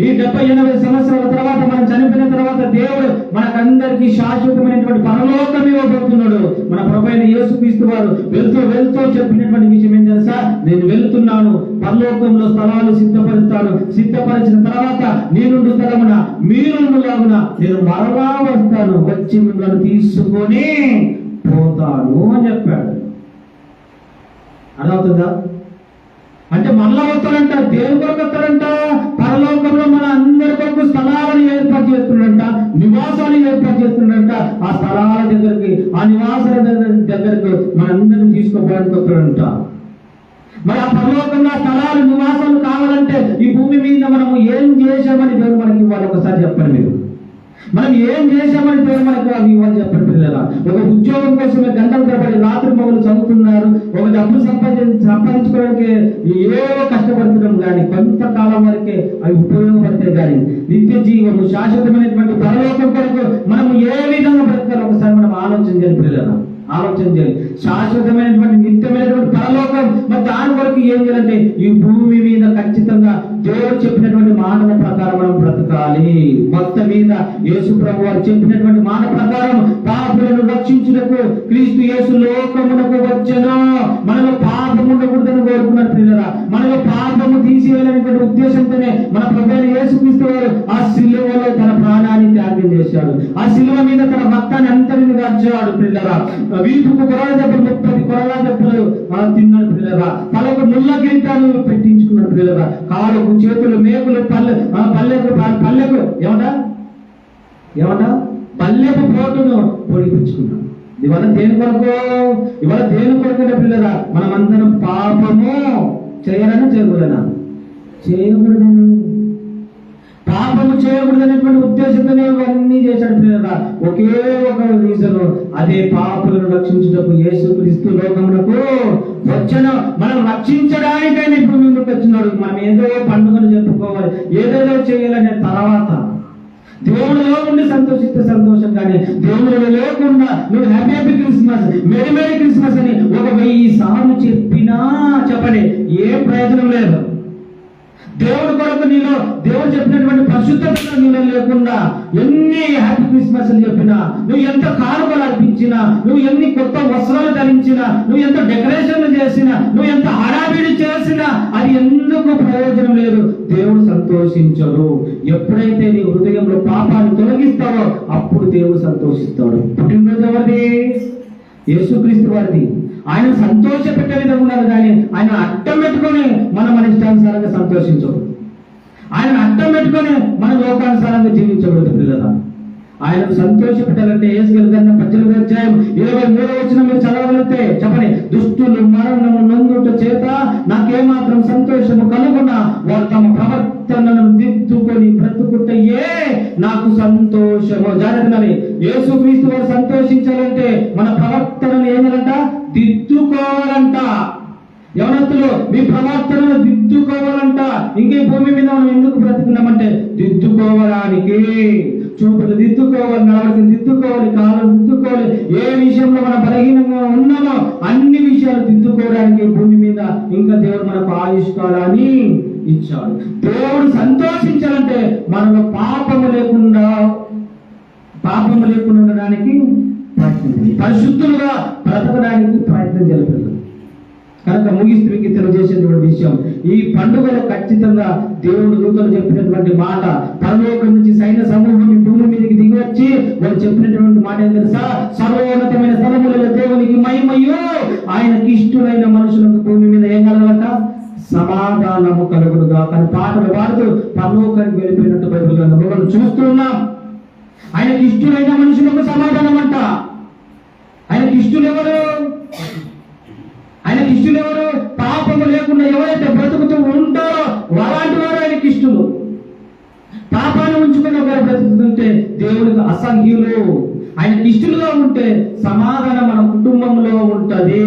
ఈ 70-80 సంవత్సరాల తర్వాత మనం చనిపోయిన తర్వాత దేవుడు మనకందరికీ శాశ్వతమైనటువంటి పరలోకం ఇవ్వబోతున్నాడు. మన ప్రభువైన యేసుక్రీస్తు వారు వెళ్తూ చెప్పినటువంటి విషయం ఏం తెలుసా? నేను వెళ్తున్నాను, పరలోకంలో స్థలాలు సిద్ధపరుస్తాను, సిద్ధపరిచిన తర్వాత నేనుండు తరమున మీరుండులాగున నేను మరలా వస్తాను, వచ్చి మిమ్మల్ని తీసుకొని పోతాను అని చెప్పాడు. అర్థమవుతుందా? అంటే మళ్ళా వస్తాడంట. దేని కొరకు వస్తాడంట? పరలోకంలో మన అందరి కొరకు స్థలాలను ఏర్పాటు చేస్తున్నాడంట, నివాసాలు ఏర్పాటు చేస్తున్నాడంట. ఆ స్థలాల దగ్గరికి, ఆ నివాసాల దగ్గరకు మనందరిని తీసుకోవడానికి వస్తాడంట. మరి ఆ పరలోకంలో స్థలాలు నివాసాలు కావాలంటే ఈ భూమి మీద మనము ఏం చేశామని దేవుడు మనకి ఇవ్వాలి. ఒకసారి చెప్పండి మీరు, మనం ఏం చేశామని దేవుడు మనకు అవి ఇవ్వాలి చెప్పండి పిల్లల. ఒక ఉద్యోగం కోసమే గంటలు తరబడి రాత్రి పగలు చదువుతున్నారు, ఒక డబ్బులు సంపాదించుకోవడానికి ఏవో కష్టపడుతున్నాం, కానీ కొంతకాలం వరకే అవి ఉపయోగపడతాయి. కానీ నిత్య జీవము శాశ్వతమైనటువంటి పరలోకం కొరకు మనము ఏ విధంగా బ్రతకాలి ఒకసారి మనం ఆలోచన చేయాలి పిల్లల, ఆలోచన చేయాలి. శాశ్వతమైనటువంటి నిత్యమైనటువంటి పరలోకం, మరి దాని కొరకు ఏం చేయాలంటే ఈ భూమి మీద ఖచ్చితంగా దేవుడు చెప్పినటువంటి మాటల ప్రకారం మనం బ్రతకాలి. మొత్తం మీద యేసు ప్రభు వారు చెప్పినటువంటి మాట ప్రకారం పాపులను రక్షించుటకు క్రీస్తు యేసు లోకమునకు వచ్చెను. మనలో పాపము ఉండకూడదని కోరుకున్నారు పిల్లరా. మనలో పాపము తీసివేయాలనేటువంటి ఉద్దేశంతోనే మన ప్రభువైన యేసుక్రీస్తు వారు ఆ సిలువలో తన ప్రాణాన్ని త్యాగం చేశాడు. ఆ సిలువ మీద తన రక్తాన్ని అంతరిని గార్చాడు పిల్లరా. వీపుకు కొరడా దెబ్బలు 30 కొరడా దెబ్బలు తిన్నాడు పిల్లరా. తలకు ముళ్ళ కిరీటాలు పెట్టించుకున్నాడు పిల్లరా. కాళ్ళకు, చేతులు, మేకులు, పల్లెకు ఏమంటా పల్లెకు పోటును పొడిపించుకున్నాడు. ఇవాళ దేని కొరకు? ఇవాళ దేని కొరకు పిల్లరా? మనమందరం పాపము చేయరని చేయకూడదనా? చేయకూడదని, పాపము చేయకూడదనేటువంటి ఉద్దేశంతోనే ఇవన్నీ చేశాడు పిల్లరా. ఒకే ఒక రీజన్, అదే పాపులను రక్షించుటకు యేసుక్రీస్తు లోకమునకు వచ్చెను. మనం రక్షించడానికైనా ఇప్పుడు ముందుకు వచ్చినాడు. మనం ఏదో పండుగను చెప్పుకోవాలి, ఏదేదో చేయాలనే తర్వాత దేవుడిలో ఉండి సంతోషిస్తే సంతోషం, కానీ దేవుడిలో లేకుండా నువ్వు హ్యాపీ క్రిస్మస్, మెరీ క్రిస్మస్ అని 1000 సార్లు చెప్పినా చెప్పండి ఏ ప్రయోజనం లేదు. దేవుడి కొరకు నీలో దేవుడు చెప్పినటువంటి పరిశుద్ధత నీలో లేకుండా ఎన్ని హ్యాపీ క్రిస్మస్ అని చెప్పినా, నువ్వు ఎంత కానుకలు అర్పించినా, నువ్వు ఎన్ని కొత్త వస్త్రాలు ధరించినా, నువ్వు ఎంత డెకరేషన్లు చేసినా, నువ్వు ఎంత హడావిడి చేసినా అది ఎందుకు ప్రయోజనం లేదు. దేవుడు సంతోషించడు. ఎప్పుడైతే నీ హృదయంలో పాపాన్ని తొలగిస్తావో అప్పుడు దేవుడు సంతోషిస్తాడు. పుట్టినరోజు ఎవరిది? యేసుక్రీస్తు వారిది. ఆయన సంతోష పెట్టే విధంగా ఉన్నారు, కానీ ఆయన అడ్డం పెట్టుకొని మనం మన ఇష్టానుసారంగా సంతోషించదు. ఆయన అడ్డం పెట్టుకొని మన లోకానుసారంగా జీవించకూడదు పిల్లల. ఆయనకు సంతోష పెట్టాలంటే యేసుకేలు గ్రంథం 18వ అధ్యాయం 23వ వచనం మీరు చదవగలిగితే చెప్పండి. దుష్టులు మరణము నొందుట చేత నాకేమాత్రం సంతోషము కలుగునా వారు తమ ప్రవర్తనను దిద్దుకొని బ్రతుకుటయే నాకు సంతోషము. జాగ్రత్తగా యేసుక్రీస్తు వారు సంతోషించాలంటే మన ప్రవర్తనను ఏమనంట? దిద్దుకోవాలంట. యవనస్తులు మీ ప్రవర్తనను దిద్దుకోవాలంట. ఇంకే భూమి మీద మనం ఎందుకు బ్రతుకున్నామంటే దిద్దుకోవడానికి. చూపులు దిద్దుకోవాలి, నడవడికి దిద్దుకోవాలి, కాలం దిద్దుకోవాలి. ఏ విషయంలో మనం బలహీనంగా ఉన్నామో అన్ని విషయాలు దిద్దుకోవడానికి భూమి మీద ఇంకా దేవుడు మనకు ఆయుష్కాలాన్ని ఇచ్చాడు. దేవుడు సంతోషించాలంటే మనలో పాపము లేకుండా ఉండడానికి పరిశుద్ధులుగా బ్రతకడానికి ప్రయత్నం జరపదు. కనుక ముగిస్తూ మీకు తెలియజేసేటువంటి విషయం, ఈ పండుగలో ఖచ్చితంగా దేవుడు దూతలు చెప్పినటువంటి మాట, పరలోకం నుంచి సైన్య సమూహం ఈ భూమి మీదకి దిగి వచ్చి వాళ్ళు చెప్పినటువంటి మాట ఏం తెలుసా? సర్వోన్నతమైన స్థలములలో దేవునికి మహిమయు ఆయనకి ఇష్టమైన మనుషులకు భూమి మీద ఏం కలగలట? సమాధానము కలుగునుగా. కానీ పాటలు పాడుతూ పరలోకానికి వెళ్ళిపోయినట్టు బైబిల్ గ్రంథంలో మనం చూస్తున్నాం. ఆయనకి ఇష్టమైన మనుషులకు సమాధానం అంట. ఆయనకి ఇష్టలు ఎవరు? ఆయనకి ఇష్టలు ఎవరు? పాపము లేకుండా ఎవరైతే బ్రతుకుతూ ఉంటారో అలాంటి వారు ఆయనకి ఇష్టలు. పాపాన్ని ఉంచుకుని ఒకరు బ్రతుకుతుంటే ఉంటే దేవుడికి అసహ్యులు. ఆయనకి ఇష్టలుగా ఉంటే సమాధానం మన కుటుంబంలో ఉంటది.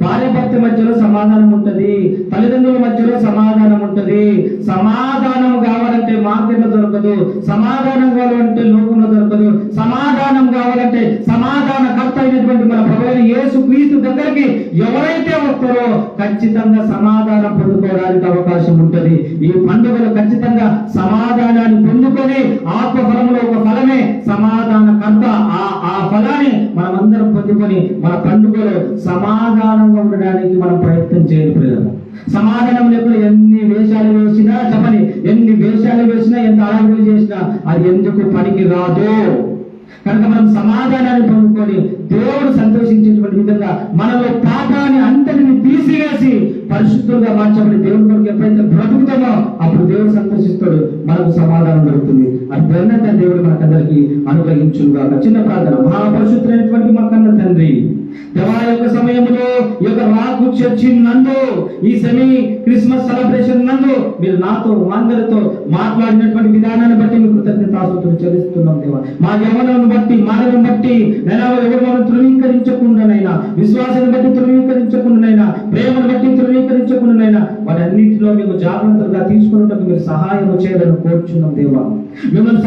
భార్యాభర్త మధ్యలో సమాధానం ఉంటది, తల్లిదండ్రుల మధ్యలో సమాధానం ఉంటది. సమాధానం కావాలంటే మార్కెట్లో దొరకదు, సమాధానం కావాలంటే లోకంలో దొరకదు. సమాధానం కావాలంటే సమాధానకర్త అయినటువంటి మన ప్రభువైన యేసు క్రీస్తు దగ్గరికి ఎవరైతే వస్తారో ఖచ్చితంగా సమాధానం పొందుకోవడానికి అవకాశం ఉంటది. ఈ పండుగలు ఖచ్చితంగా సమాధానాన్ని పొందుకొని ఆత్మ ఫలంలో ఒక ఫలమే సమాధానకర్త. ఆ ఫలాన్ని మనమందరం పొందుకొని మన పండుగలో సమాధానంగా ఉండడానికి మనం ప్రయత్నం చేయాలి. సమాధానం లేకుండా ఎన్ని వేషాలు వేసినా చెప్పని, ఎన్ని వేషాలు వేసినా, ఎంత అడవులు చేసినా అది ఎందుకు పనికి రాదు. కనుక మనం సమాధానాన్ని పొందుకొని దేవుడు సంతోషించేటువంటి విధంగా మనలో పాపాన్ని అంతటిని తీసివేసి పరిశుద్ధంగా మార్చబడి దేవుడి కొరకు ఎప్పుడైతే బ్రతుకుతామో అప్పుడు దేవుడు సంతోషిస్తాడు, మనకు సమాధానం దొరుకుతుంది. అది ధన్యత దేవుడు మనకందరికి అనుగ్రహించుగా. చిన్న ప్రార్థన. మహాపరిశుద్ధులైనటువంటి మా కన్న తండ్రి, దేవా యొక్క సమయంలో ఈ యొక్క రాకు చర్చి నందు ఈ సెమీ క్రిస్మస్ సెలబ్రేషన్ నందు మీరు నాతో అందరితో మాట్లాడినటువంటి విధానాన్ని బట్టి మీకు కృతజ్ఞతాస్తుతులు చెల్లిస్తున్నాం దేవా. మా యవ్వనాన్ని బట్టి, మానవుని బట్టి నైనా ఎవరు ధృవీకరించకుండానైనా, విశ్వాసాన్ని బట్టి ధృవీకరించకుండానైనా, ప్రేమను బట్టి ధృవీకరించకుండానైనా వాటన్నింటిలో మేము జాగ్రత్తగా తీసుకున్నట్టు మీరు సహాయం చేయాలని కోరుచున్నాం దేవా. మిమ్మల్ని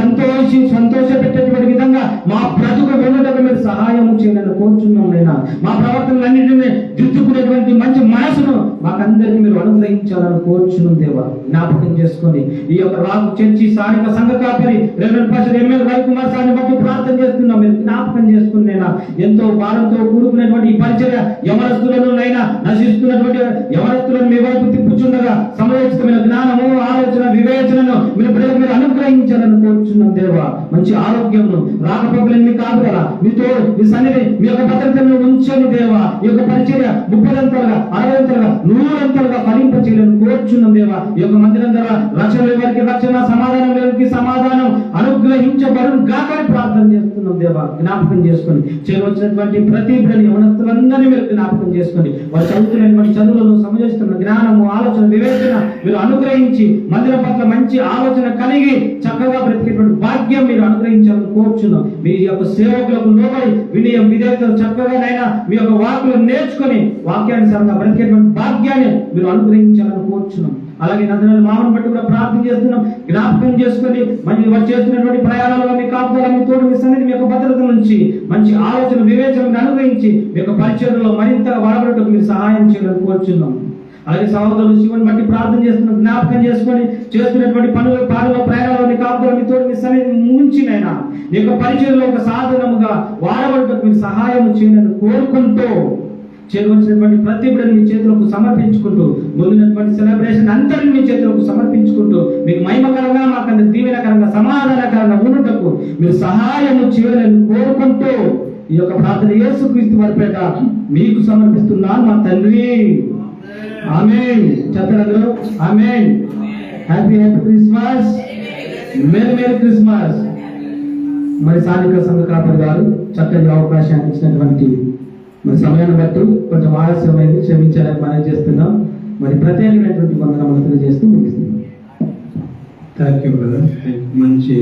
సంతోషపెట్టేటువంటి విధంగా మా బ్రతుకు వెళ్ళడానికి మీరు సహాయం చేయాలని కోరుచున్నాం నైనా. మా ప్రవర్తనలన్నింటినీ దిద్దుకునేటువంటి మంచి మనసును మాకందరికీ మీరు అనుగ్రహించాలని కోరుచున్నాం దేవా. జ్ఞాపకం చేసుకొని ఈ యొక్క రాకు చర్చి స్థానిక సంఘ కాపరి రెవరెండ్ పాస్టర్ ఎమ్మెల్యే రవికుమార్ సార్ని బట్టి ప్రార్థన చేస్తున్నాం. మీరు జ్ఞాపకం చేసుకున్నైనా ఎంతో భారంతో కూడుకున్నటువంటి ఈ పరిచర్య యవనస్తులను నైనా నశిస్తున్నటువంటి యవనస్తులను మీ వైపు తిప్పుచుండగా సమయోచితమైన జ్ఞానము, ఆలోచన, వివేచనను మీరు బిడ్డలకు మీరు అనుగ్రహించాలని కోరుచున్నాం దేవా. మంచి ఆరోగ్యమును రాకపోకలన్నీ కాదు కదా, మీతో మీ సన్నిధి మీ యొక్క భద్రతను ఉంచని దేవా. ఈ యొక్క పరిచర్య 30 60 100 ఫలింప చేయాలని కోరుచున్నాం దేవా. ఈ యొక్క మందిరం ద్వారా రక్షణ వారికి రక్షణ, సమాధానం వారికి సమాధానం అనుగ్రహించబడును గాక ప్రార్థన చేస్తున్నాం దేవా. జ్ఞాపకం చేసుకొని చేయవలసినటువంటి ప్రతి బిడ్డని యవనస్తులందరినీ మీరు జ్ఞాపకం చేసుకొని వారు చదువుతున్నటువంటి చదువులను సమయోచిస్తున్న జ్ఞానము, ఆలోచన, వివేచన మీరు అనుగ్రహించి మందిరం పట్ల మంచి ఆలోచన కలిగి చక్కగా బ్రతికేటువంటి భాగ్యం మీరు అనుగ్రహించాలని కోరుచున్నాం. మీ యొక్క సేవకులకు లోబడి వినయం, విధేయతలు చక్కగానైనా మీ యొక్క వాక్కులు నేర్చుకొని వాక్యానుసారంగా బ్రతికేటువంటి భాగ్యాన్ని మీరు అనుగ్రహించాలని కోరుచున్నాం. అలాగే నందనాలు మామను బట్టి కూడా ప్రార్థన చేస్తున్నాం. జ్ఞాపకం చేసుకొని మంచి వారు చేస్తున్నటువంటి ప్రయాణాలలో మీ కాపుదల, మీ తోడు, మీ సన్నిధి, మీ యొక్క భద్రత నుంచి మంచి ఆలోచన, వివేచనను అనుగ్రహించి మీ యొక్క పరిచర్యలో మరింతగా వాడబడటకు మీరు సహాయం చేయాలని కోరుచున్నాం. అలాగే సహోదరులు శివుని బట్టి ప్రార్థన చేస్తున్నాం. జ్ఞాపకం చేసుకొని చేస్తున్నటువంటి పాలలో ప్రయాణాలు మీ కాపుదల, మీ తోడు, మీ సన్నిధి ముంచినైనా మీ యొక్క పరిచర్యలో ఒక సాధనముగా వాడబడటకు మీరు సహాయం చేయాలని కోరుకుంటూ చేయవలసినటువంటి ప్రతి బిడ్డను మీ చేతులకు సమర్పించుకుంటూ ముందున్నటువంటి సెలబ్రేషన్ అంతటిని మీ చేతులకు సమర్పించుకుంటూ మీకు మహిమకరంగా, మాకంత దీవెనకరంగా, సమాధానకరంగా ఉండటకు మీరు సహాయము చేయాలని కోరుకుంటూ ఈ యొక్క ప్రార్థన యేసుక్రీస్తు వారి పేట మీకు సమర్పిస్తున్నాను మా తండ్రి. ఆమేన్. చెప్తారు ఆమేన్. Happy christmas, merry christmas. మరి స్థానిక సంఘ కాపరి గారు చక్కటి అవకాశాన్ని ఇచ్చినటువంటి మరి సమయాన్ని బట్టి కొంచెం ఆలస్యమైంది, క్షమించాలని మనం చేస్తున్నాం. మరి ప్రత్యేకమైనటువంటి వందనములు తెలియజేస్తూ ముగిస్తున్నాం. Thank you brother. మంచి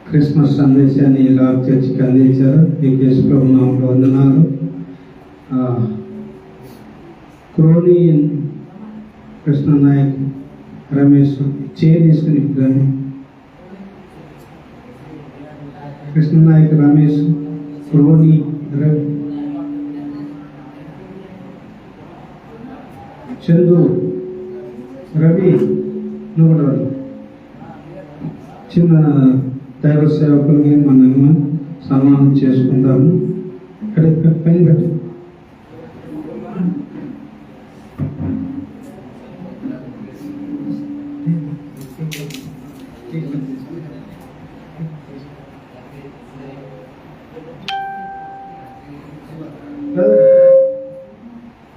క్రిస్మస్ సందేశాన్ని రాక్ చర్చికి అందించారు. మీకు యేసు ప్రభు నామములో వందనాలు. క్రోని కృష్ణ నాయక్ రమేష్ చేయి తీసుకుని కానీ కృష్ణ నాయక్ రమేష్, క్రోని చందు, రవి, నువ్వు కూడా చిన్న దైవ సేవకులకి మనము సన్మానం చేసుకుందాము. ఇక్కడ పని పెట్టి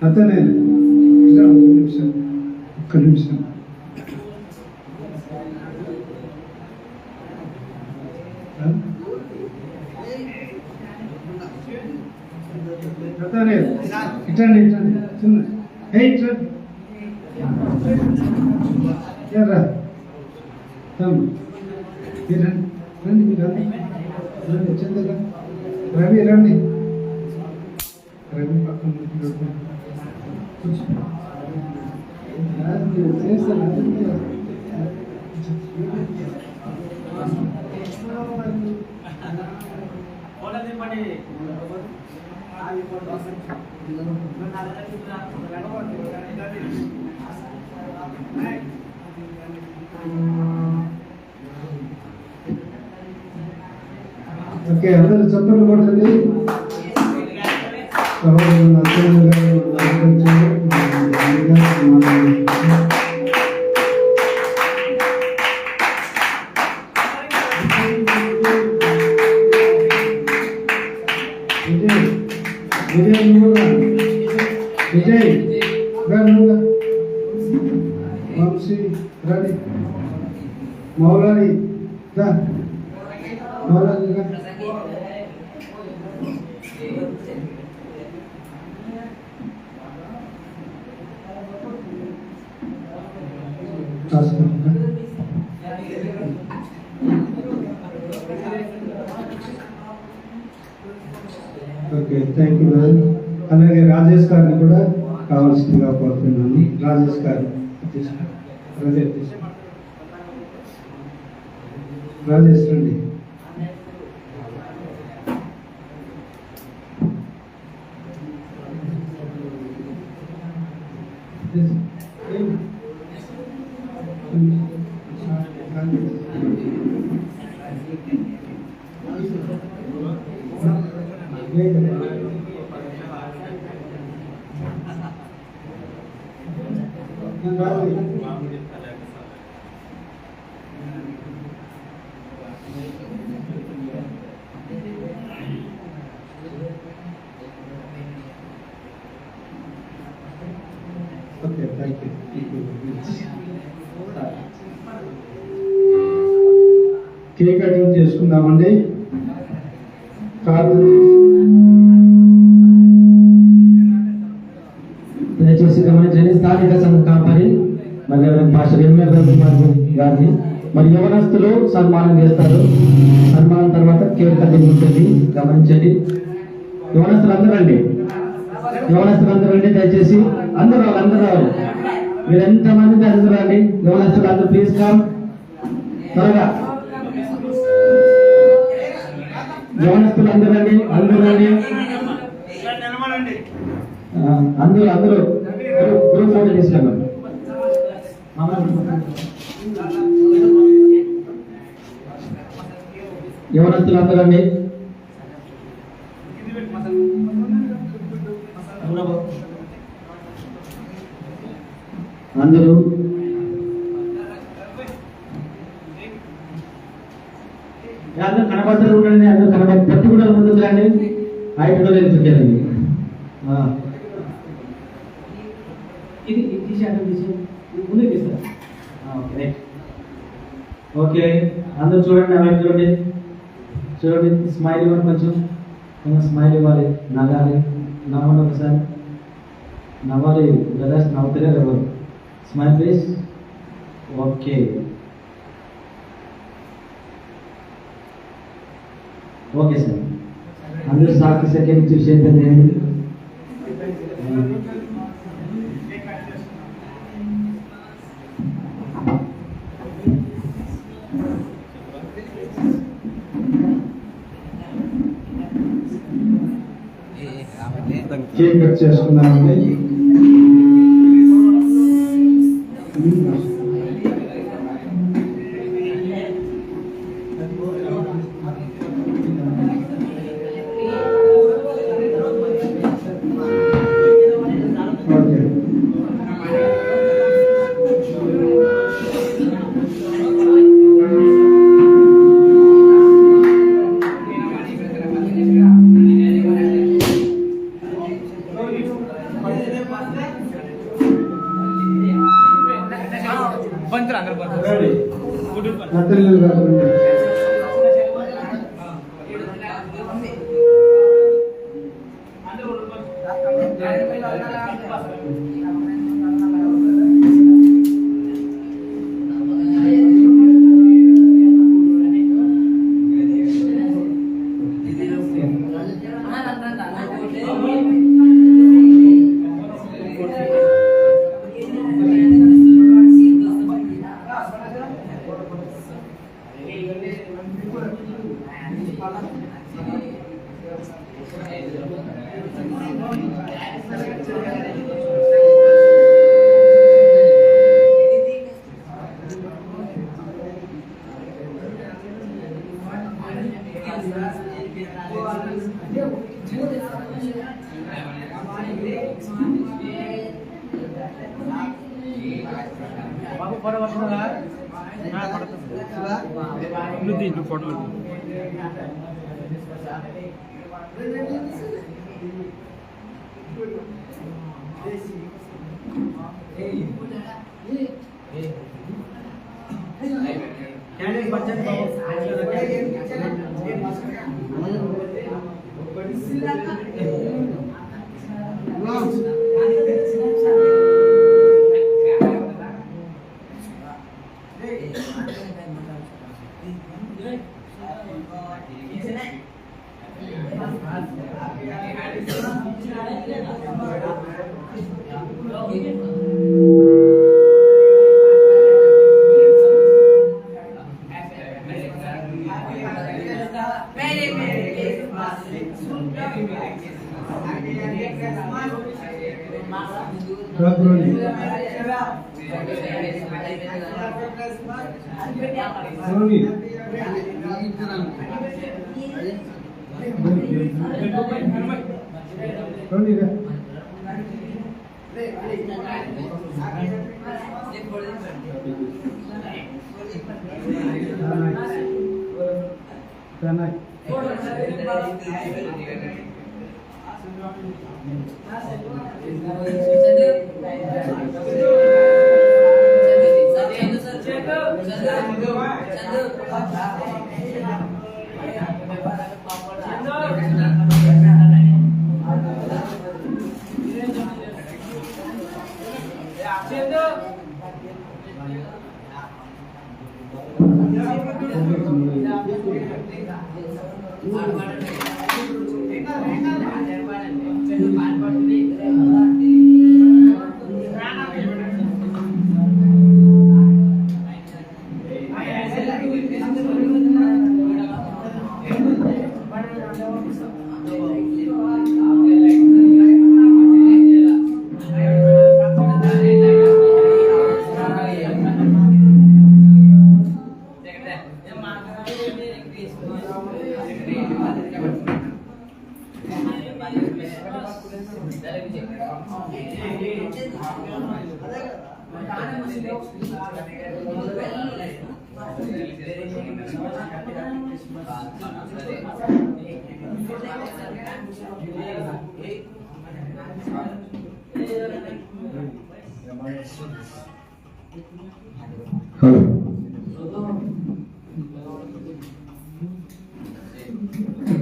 అతనే ఒక్క నిమిషం అతనే ఇటండి చిన్న ఎర్రా రండి మీరు రండి రండి చంద్ర రవి రండి రవి పక్కన ఓకే అందరూ చప్పట్లు కొట్టండి సహోదరులు అత్యన్న గారు విజయ్ నువ్వుగా విజయ్ నువ్వుగా వంశీ రెడీ మౌలాలి మౌలాలిగా ఓకే థ్యాంక్ యూ మేడం. అలాగే రాజేష్ గారిని కూడా కావాల్సిందిగా కోరుతున్నాను. రాజేష్ గారు రాజేష్ రండి. Okay thank you. Cake cutting చేసుకుందామండి. ప్రార్థన దయచేసి గమనించండి. స్థానిక సంఘ కాపరి మరి పాస్టర్ ఎంఎల్ గారిని మరి యవనస్తులు సన్మానం చేస్తారు. సన్మానం తర్వాత కేక్ కటింగ్ ఉంటుంది. గమనించండి. యవనస్తులు అందరూ రండి. దయచేసి అందరూ రావాలి. మీరు ఎంతమంది అందరూ రండి. యవనస్తులు అందరూ ప్లీజ్ కమ్ త్వరగా. యవనస్తులు అందరూ రండి. అందరూ గ్రూప్ ఫోటో తీసుకున్నాం. యవనస్తులు అందరూ రండి. అందరూ అందరూ కనబడుతూ ఉండండి. అందరూ పట్టు కూడా ముందుకు రండి. హైట్ కూడా ఎదుగుతుంది. ఇది ముందుకు తీస్తారు. ఓకే ఓకే అందరూ చూడండి. ఆ వైపు చూడండి. స్మైల్ ఇవ్వండి. కొంచెం స్మైల్ ఇవ్వాలి. నవ్వండి ఒకసారి. నవ్వాలి. బ్రదర్స్ నవ్వుతారే ఎవరు. Smile please. Okay okay sir. అందరూ సాక్షి సెకండ్ చూసేద్దండి. కేక్ కట్ చేసుకున్నామండి. నత్తలు గారు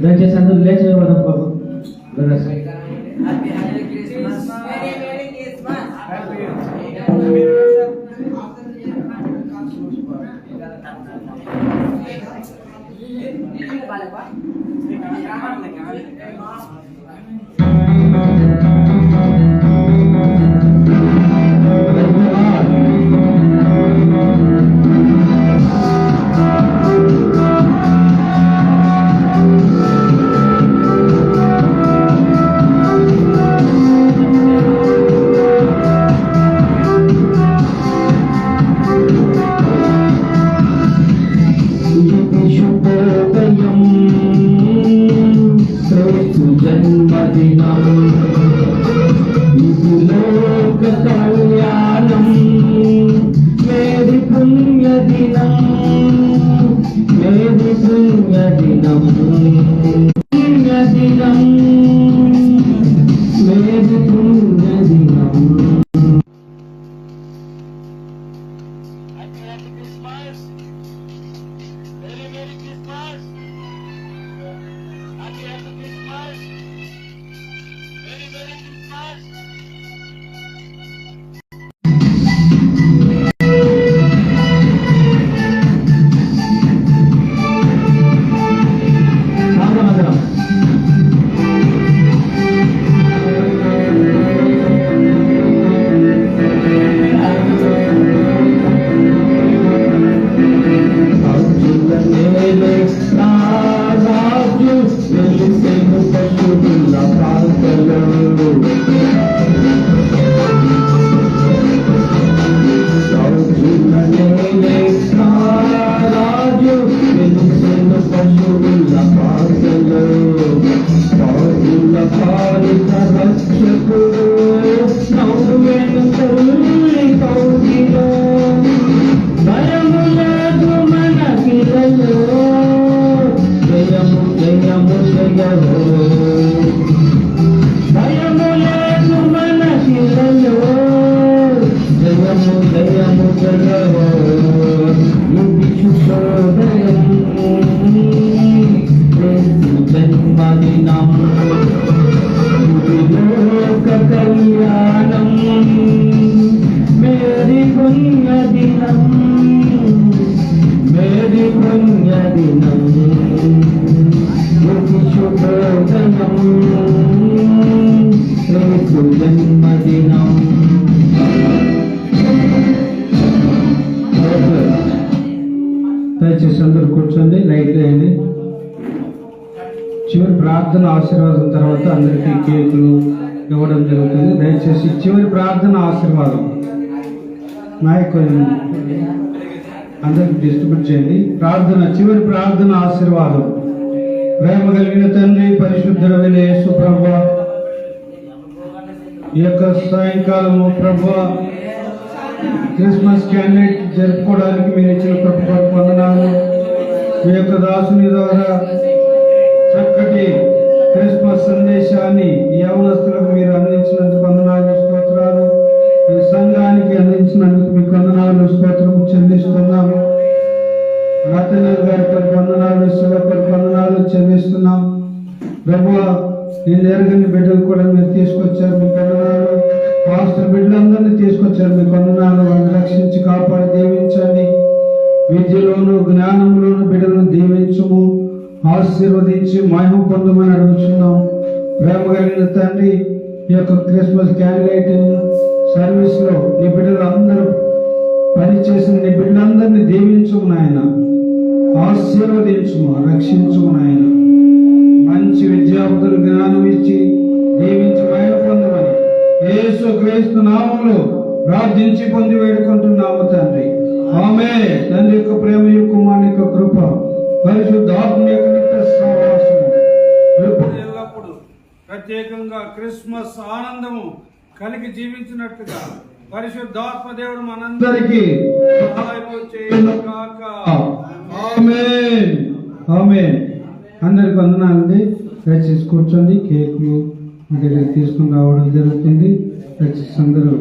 దయచేసి అందరూ లేచేవారు బాబు. అందరం లోకపాలిత రక్షకుడు నవ్వెను తల్లి కౌగిలో భయము లేదు మనకిలలో జయము జయము జయము భయము లేదు మనకిలలో జయము జయము జయము ఇది శుభోదయం జన్మదినం లోక కళ్యాణం మేరీ పుణ్యదినం మేరీ పుణ్యదినం ఇది శుభోదయం యేసు జన్మదినం. దయచేసి అందరూ కూర్చోండి, లైట్ వేయండి. చివరి ప్రార్థన ఆశీర్వాదం తర్వాత అందరికీ కేకులు ఇవ్వడం జరుగుతుంది. దయచేసి చివరి ప్రార్థన ఆశీర్వాదం నాయకులు అందరికి డిస్ట్రిబ్యూట్ చేయండి. ప్రార్థన, చివరి ప్రార్థన ఆశీర్వాదం. ప్రేమ కలిగిన తండ్రి, పరిశుద్ధుడైన యేసు ప్రభువా, ఈ యొక్క సాయంకాలము ప్రభువా క్రిస్మస్ క్యాండిడేట్ జరుపుకోవడానికి మీరు ఇచ్చిన కృప పొందనాలు. మీ యొక్క దాసుని ద్వారా చక్కటి క్రిస్మస్ సందేశాన్ని ఈ యవనస్తులకు మీరు అందించినందుకు వందనాలు, స్తోత్రాలు. ఈ సంఘానికి అందించినందుకు మీకు వందనాలు, స్తోత్రము చెల్లిస్తున్నాము. నాతనల్ గారి వందనాలు, శివపరి వందనాలు చెల్లిస్తున్నాం. ప్రభువా, నేను ఎరగని బిడ్డలు కూడా మీరు తీసుకొచ్చారు, మీకు వందనాలు. పాస్టర్ బిడ్డలందరినీ తీసుకొచ్చారు, మీకు వందనాలు. వాళ్ళని రక్షించి కాపాడి దీవించండి. విద్యలోను జ్ఞానంలోను బిడ్డలను దీవించుము, ఆశీర్వదించి మహిమ పొందమని అడుగుతున్నాం. ప్రేమ కలిగిన తండ్రి, ఈ యొక్క క్రిస్మస్ క్యాండిడేట్ సర్వీస్ లో నీ బిడ్డలు అందరూ పనిచేసిన నీ బిడ్డలందరినీ దీవించుము నాయన, ఆశీర్వదించుము, రక్షించుము నాయన. మంచి విద్యార్థులు జ్ఞానం ఇచ్చి దీవించి మహిమ పొందమని యేసు క్రీస్తు నామములో ప్రార్థించి పొంది వేడుకుంటున్నాము తండ్రి. ఆమేన్. తండ్రి యొక్క ప్రేమ, కుమారుని యొక్క కృప, పరిశుద్ధాత్మ యొక్క నిత్య సహవాసము ఎప్పుడు ఎల్లప్పుడు ప్రత్యేకంగా క్రిస్మస్ ఆనందము కలిగి జీవించినట్టుగా పరిశుద్ధాత్మ దేవుడు మనందరికీ సహాయము చేయును గాక. ఆమేన్. ఆమేన్. అందరికి వందనాలండి. దయచేసి కూర్చోండి. కేకులు మీ దగ్గర తీసుకుని రావడం జరుగుతుంది. దయచేసి అందరూ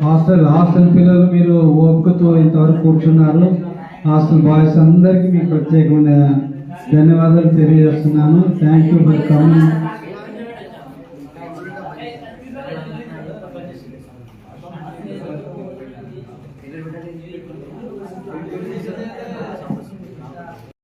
హాస్టల్ పిల్లలు మీరు ఓపికతో ఇంతవరకు కూర్చున్నారు. హాస్టల్ బాయ్స్ అందరికీ మీకు ప్రత్యేకమైన ధన్యవాదాలు తెలియజేస్తున్నాను. Thank you for coming.